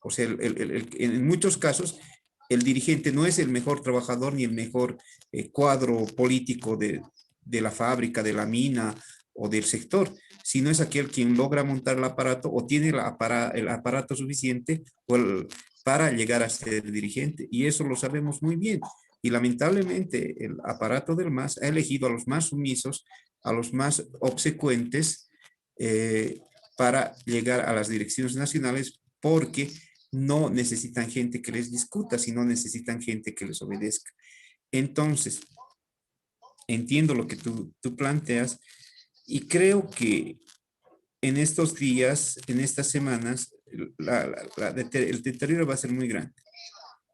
O sea, en muchos casos, el dirigente no es el mejor trabajador ni el mejor cuadro político de la fábrica, de la mina o del sector, sino es aquel quien logra montar el aparato o tiene el aparato suficiente para llegar a ser dirigente. Y eso lo sabemos muy bien. Y lamentablemente el aparato del MAS ha elegido a los más sumisos, a los más obsecuentes, para llegar a las direcciones nacionales porque no necesitan gente que les discuta, sino necesitan gente que les obedezca. Entonces, entiendo lo que tú planteas y creo que en estos días, en estas semanas, el deterioro va a ser muy grande.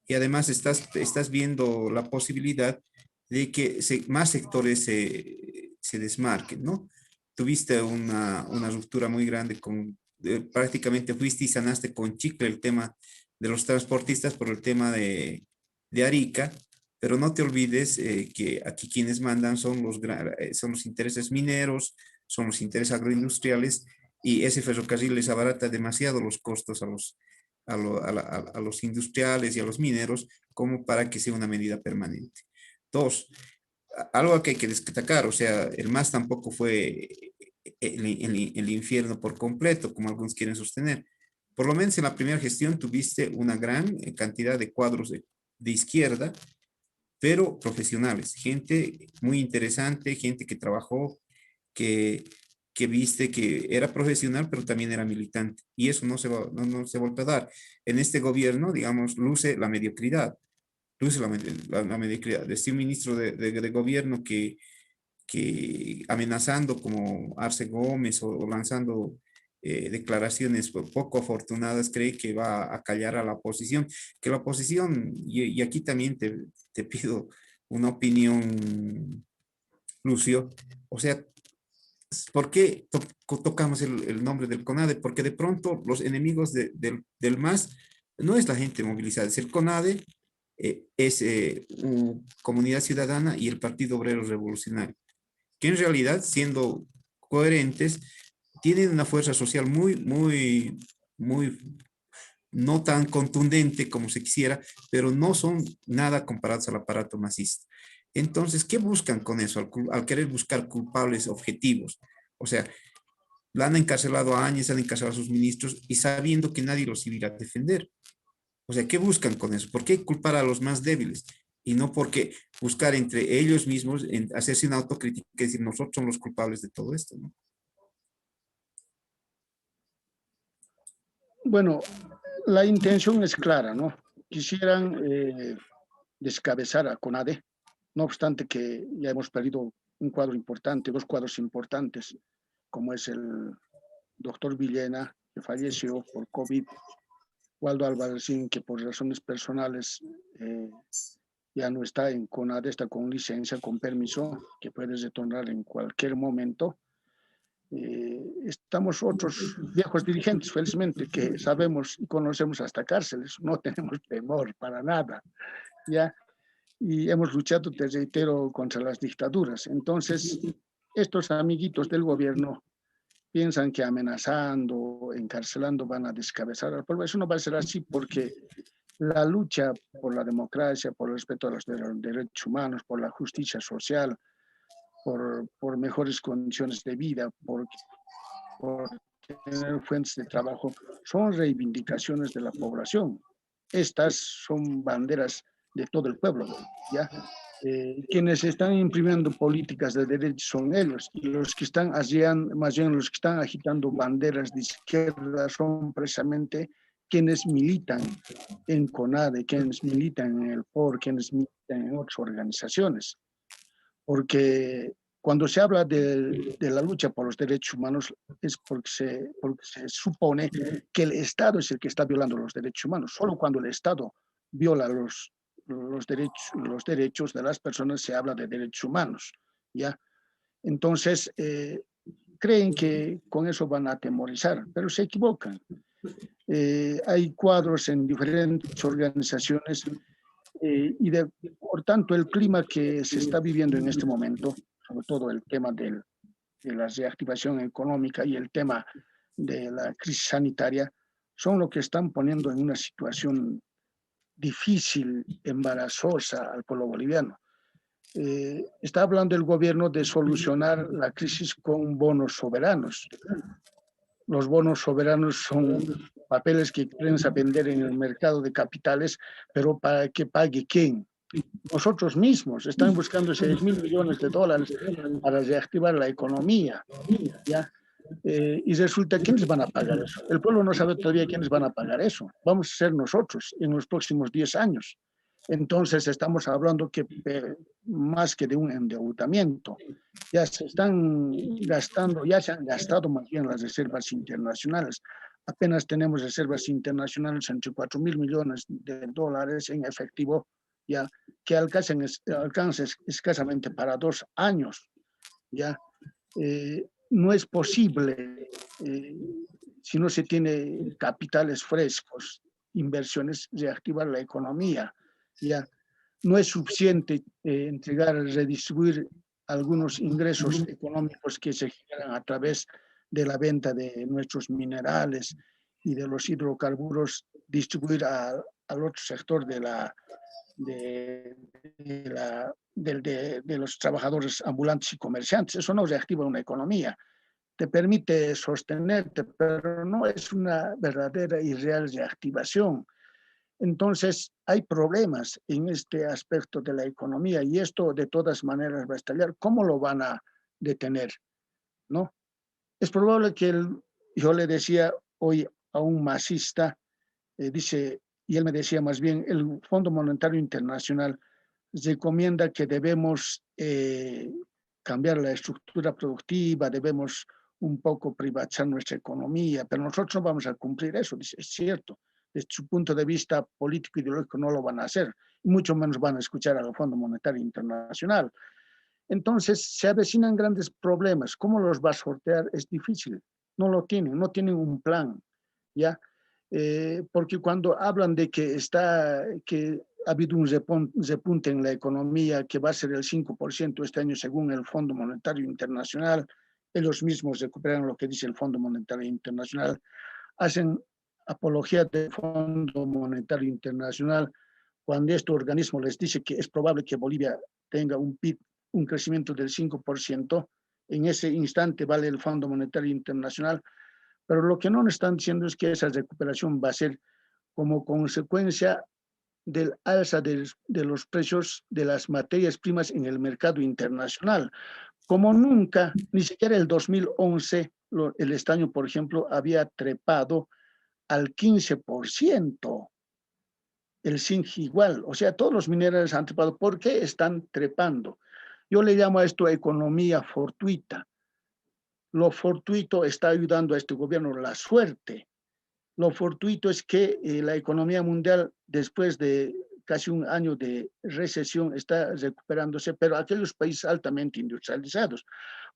Y además estás viendo la posibilidad de que más sectores se desmarquen, ¿no? Tuviste una ruptura muy grande prácticamente fuiste y sanaste con chicle el tema de los transportistas por el tema de Arica, pero no te olvides que aquí quienes mandan son los intereses mineros, son los intereses agroindustriales, y ese ferrocarril les abarata demasiado los costos a los industriales y a los mineros como para que sea una medida permanente. Dos, algo que hay que destacar, o sea, el MAS tampoco fue el infierno por completo, como algunos quieren sostener. Por lo menos en la primera gestión tuviste una gran cantidad de cuadros de izquierda, pero profesionales, gente muy interesante, gente que trabajó, que, que viste que era profesional, pero también era militante. Y eso no se vuelve a dar. En este gobierno, digamos, luce la mediocridad. Luce la mediocridad. De un ministro de gobierno que amenazando como Arce Gómez o lanzando declaraciones poco afortunadas, cree que va a callar a la oposición. Que la oposición, y aquí también te pido una opinión, Lucio, o sea, ¿por qué tocamos el nombre del CONADE? Porque de pronto los enemigos del MAS no es la gente movilizada, es el CONADE, es Comunidad Ciudadana y el Partido Obrero Revolucionario, que en realidad, siendo coherentes, tienen una fuerza social muy, no tan contundente como se quisiera, pero no son nada comparados al aparato masista. Entonces, ¿qué buscan con eso al querer buscar culpables objetivos? O sea, la han encarcelado a Áñez, han encarcelado a sus ministros y sabiendo que nadie los iba a defender. O sea, ¿qué buscan con eso? ¿Por qué culpar a los más débiles? Y no porque buscar entre ellos mismos hacerse una autocrítica y decir nosotros somos los culpables de todo esto, ¿no? Bueno, la intención es clara, ¿no? Quisieran descabezar a CONADE, no obstante que ya hemos perdido un cuadro importante, dos cuadros importantes, como es el doctor Villena, que falleció por COVID, Waldo Albarracín, que por razones personales ya no está en CONADE, está con licencia, con permiso, que puede retornar en cualquier momento. Estamos otros viejos dirigentes, felizmente, que sabemos y conocemos hasta cárceles, no tenemos temor para nada, ¿ya? Y hemos luchado, te reitero, contra las dictaduras. Entonces, estos amiguitos del gobierno piensan que amenazando, encarcelando van a descabezar al pueblo. Eso no va a ser así porque la lucha por la democracia, por el respeto a los derechos humanos, por la justicia social, por mejores condiciones de vida, por tener fuentes de trabajo, son reivindicaciones de la población. Estas son banderas de todo el pueblo, ¿ya? Quienes están imprimiendo políticas de derechos son ellos, y los que están haciendo, más bien los que están agitando banderas de izquierda son precisamente quienes militan en CONADE, quienes militan en el POR, quienes militan en otras organizaciones, porque cuando se habla de la lucha por los derechos humanos es porque se supone que el Estado es el que está violando los derechos humanos. Solo cuando el Estado viola los derechos de las personas, se habla de derechos humanos, ¿ya? Entonces, creen que con eso van a atemorizar, pero se equivocan. Hay cuadros en diferentes organizaciones por tanto el clima que se está viviendo en este momento, sobre todo el tema de la reactivación económica y el tema de la crisis sanitaria, son lo que están poniendo en una situación difícil, embarazosa al pueblo boliviano. Está hablando el gobierno de solucionar la crisis con bonos soberanos. Los bonos soberanos son papeles que piensa vender en el mercado de capitales, pero ¿para que pague quién? Nosotros mismos. Están buscando 6.000 millones de dólares para reactivar la economía, ¿ya? Y resulta, ¿quiénes van a pagar eso? El pueblo no sabe todavía quiénes van a pagar eso. Vamos a ser nosotros en los próximos 10 años. Entonces, estamos hablando que más que de un endeudamiento, ya se están gastando, ya se han gastado más bien las reservas internacionales. Apenas tenemos reservas internacionales entre 4.000 millones de dólares en efectivo, ya que alcancen escasamente para 2 años, ya. No es posible, si no se tiene capitales frescos, inversiones, reactivar la economía, ya. No es suficiente entregar, redistribuir algunos ingresos económicos que se generan a través de la venta de nuestros minerales y de los hidrocarburos, distribuir al otro sector de, de los trabajadores ambulantes y comerciantes. Eso no reactiva una economía. Te permite sostenerte, pero no es una verdadera y real reactivación. Entonces, hay problemas en este aspecto de la economía y esto de todas maneras va a estallar. ¿Cómo lo van a detener? ¿No? Es probable que yo le decía hoy a un masista, dice, y él me decía más bien, el Fondo Monetario Internacional recomienda que debemos cambiar la estructura productiva, debemos un poco privatizar nuestra economía, pero nosotros no vamos a cumplir eso, dice, es cierto. Desde su punto de vista político ideológico no lo van a hacer, y mucho menos van a escuchar al Fondo Monetario Internacional. Entonces se avecinan grandes problemas. ¿Cómo los va a sortear? Es difícil. No tienen un plan, ¿ya? Porque cuando hablan de que ha habido un repunte en la economía que va a ser el 5% este año según el Fondo Monetario Internacional, ellos mismos recuperan lo que dice el Fondo Monetario Internacional, hacen apología del Fondo Monetario Internacional cuando este organismo les dice que es probable que Bolivia tenga un PIB, un crecimiento del 5%, en ese instante vale el Fondo Monetario Internacional, pero lo que no nos están diciendo es que esa recuperación va a ser como consecuencia del alza de los precios de las materias primas en el mercado internacional. Como nunca, ni siquiera el 2011, el estaño, por ejemplo, había trepado al 15%. El zinc igual, o sea, todos los minerales han trepado. ¿Por qué están trepando? Yo le llamo a esto economía fortuita. Lo fortuito está ayudando a este gobierno, la suerte. Lo fortuito es que la economía mundial, después de casi un año de recesión, está recuperándose, pero aquellos países altamente industrializados.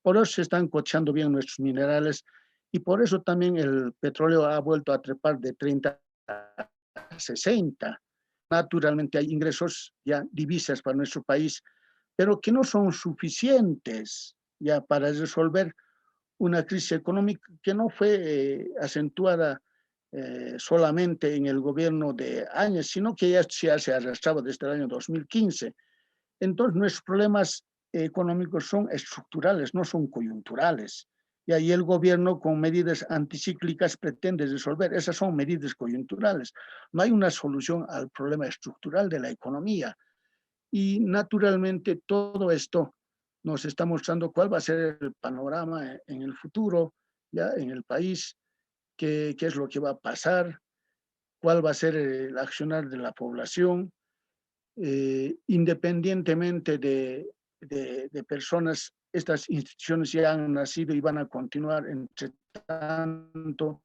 Por eso se están cotizando bien nuestros minerales y por eso también el petróleo ha vuelto a trepar de 30 a 60. Naturalmente hay ingresos, ya divisas para nuestro país, pero que no son suficientes ya para resolver una crisis económica que no fue acentuada solamente en el gobierno de Áñez, sino que ya se arrastraba desde el año 2015. Entonces, nuestros problemas económicos son estructurales, no son coyunturales. Y ahí el gobierno con medidas anticíclicas pretende resolver. Esas son medidas coyunturales. No hay una solución al problema estructural de la economía. Y naturalmente todo esto nos está mostrando cuál va a ser el panorama en el futuro, ya en el país, qué es lo que va a pasar, cuál va a ser el accionar de la población, independientemente de personas, estas instituciones ya han nacido y van a continuar. Entre tanto,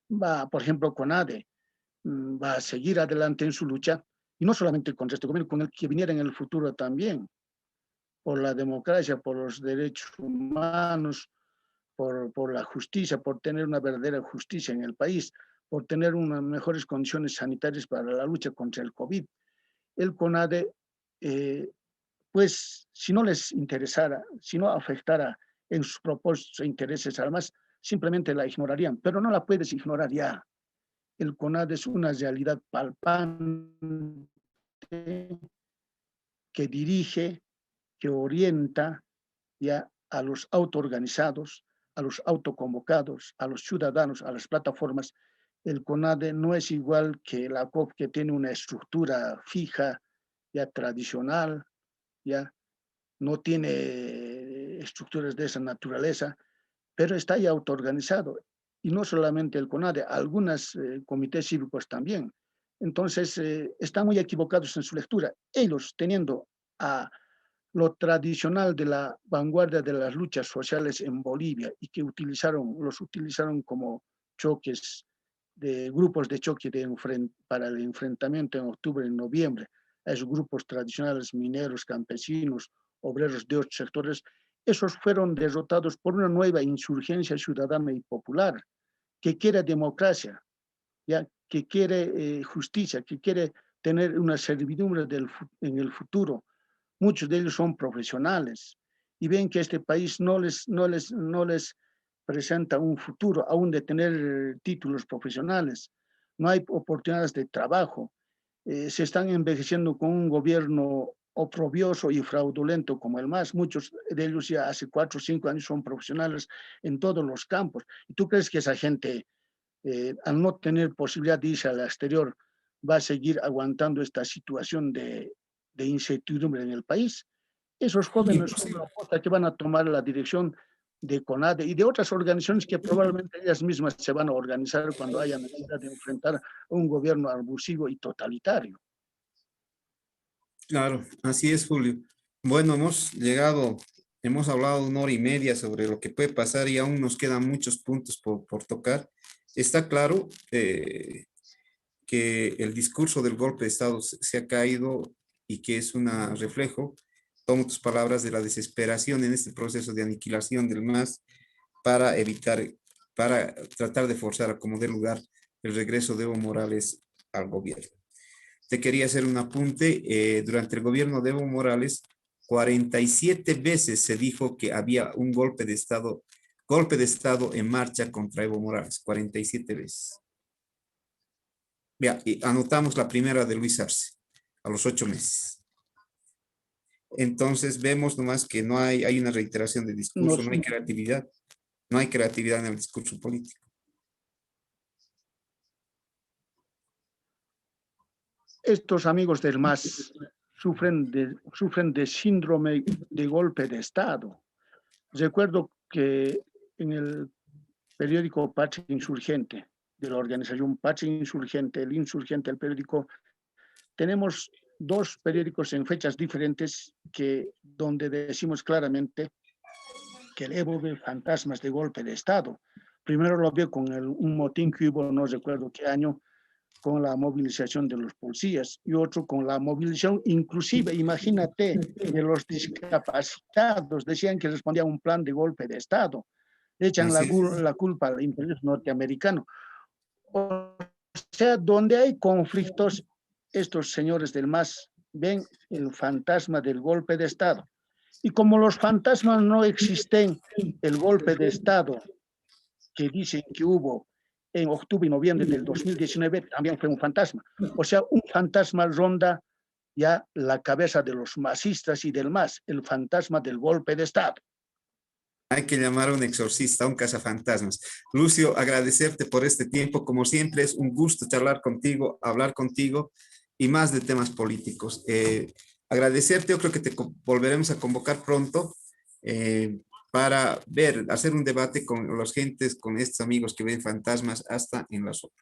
va, por ejemplo, CONADE. va a seguir adelante en su lucha, y no solamente contra este gobierno, con el que viniera en el futuro también, por la democracia, por los derechos humanos, por la justicia, por tener una verdadera justicia en el país, por tener unas mejores condiciones sanitarias para la lucha contra el COVID. El CONADE, pues, si no les interesara, si no afectara en sus propósitos e intereses, además, simplemente la ignorarían, pero no la puedes ignorar ya. El CONADE es una realidad palpable que dirige, que orienta ya a los autoorganizados, a los autoconvocados, a los ciudadanos, a las plataformas. El CONADE no es igual que la COP, que tiene una estructura fija, ya tradicional, ya no tiene estructuras de esa naturaleza, pero está ya autoorganizado. Y no solamente el CONADE, algunos comités cívicos también. Entonces, están muy equivocados en su lectura. Ellos, teniendo a lo tradicional de la vanguardia de las luchas sociales en Bolivia, y que los utilizaron como choques, de grupos de choque para el enfrentamiento en octubre y noviembre, a esos grupos tradicionales mineros, campesinos, obreros de otros sectores. Esos fueron derrotados por una nueva insurgencia ciudadana y popular que quiere democracia, ya, que quiere justicia, que quiere tener una servidumbre en el futuro. Muchos de ellos son profesionales y ven que este país no les presenta un futuro, aún de tener títulos profesionales. No hay oportunidades de trabajo. Se están envejeciendo con un gobierno oprobioso y fraudulento como el MAS. Muchos de ellos ya hace 4 o 5 años son profesionales en todos los campos. ¿Y tú crees que esa gente, al no tener posibilidad de irse al exterior, va a seguir aguantando esta situación de incertidumbre en el país? Esos jóvenes son la apuesta que van a tomar la dirección de CONADE y de otras organizaciones que probablemente ellas mismas se van a organizar cuando haya necesidad de enfrentar a un gobierno abusivo y totalitario. Claro, así es, Julio. Bueno, hemos hablado 1 hora y media sobre lo que puede pasar y aún nos quedan muchos puntos por tocar. Está claro que el discurso del golpe de Estado se ha caído y que es un reflejo, tomo tus palabras, de la desesperación en este proceso de aniquilación del MAS para para tratar de forzar a como dé lugar el regreso de Evo Morales al gobierno. Te quería hacer un apunte. Durante el gobierno de Evo Morales, 47 veces se dijo que había un golpe de Estado en marcha contra Evo Morales, 47 veces. Y anotamos la primera de Luis Arce, a los 8 meses. Entonces vemos nomás que no hay una reiteración de discurso, no hay creatividad en el discurso político. Estos amigos del MAS sufren de síndrome de golpe de Estado. Recuerdo que en el periódico Patria Insurgente, de la organización Patria Insurgente, el Insurgente, el periódico, tenemos 2 periódicos en fechas diferentes donde decimos claramente que el Evo ve fantasmas de golpe de Estado. Primero lo vio con un motín que hubo, no recuerdo qué año, con la movilización de los policías, y otro con la movilización, inclusive, imagínate, de los discapacitados. Decían que respondía a un plan de golpe de Estado. Le echan la culpa al imperio norteamericano. O sea, donde hay conflictos, estos señores del MAS ven el fantasma del golpe de Estado. Y como los fantasmas no existen, el golpe de Estado que dicen que hubo en octubre y noviembre del 2019 también fue un fantasma. O sea, un fantasma ronda ya la cabeza de los masistas y del MAS, el fantasma del golpe de Estado. Hay que llamar a un exorcista, a un cazafantasmas. Lucio, agradecerte por este tiempo. Como siempre, es un gusto charlar contigo, hablar contigo y más de temas políticos. Agradecerte, yo creo que te volveremos a convocar pronto para hacer un debate con los gentes, con estos amigos que ven fantasmas hasta en la sopa.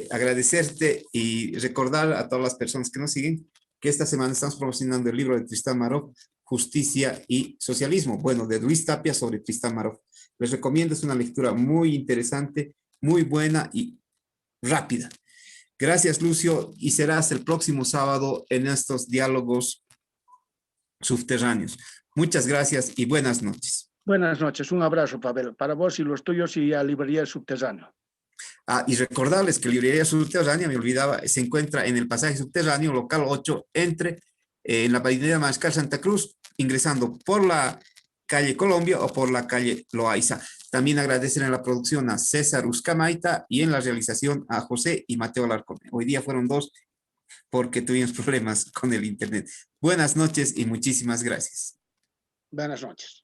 Agradecerte y recordar a todas las personas que nos siguen que esta semana estamos promocionando el libro de Tristán Maró, Justicia y Socialismo, bueno, de Luis Tapia sobre Tristán Maró. Les recomiendo, es una lectura muy interesante, muy buena y rápida. Gracias, Lucio, y será hasta el próximo sábado en estos diálogos subterráneos. Muchas gracias y buenas noches. Buenas noches, un abrazo, Pavel, para vos y los tuyos y a Librería Subterráneo. Y recordarles que Librería Subterránea, me olvidaba, se encuentra en el pasaje subterráneo, local 8, en la avenida Mariscal Santa Cruz, ingresando por la calle Colombia o por la calle Loaiza. También agradecer en la producción a César Uscamaita y en la realización a José y Mateo Alarcón. Hoy día fueron 2 porque tuvimos problemas con el internet. Buenas noches y muchísimas gracias. Buenas noches.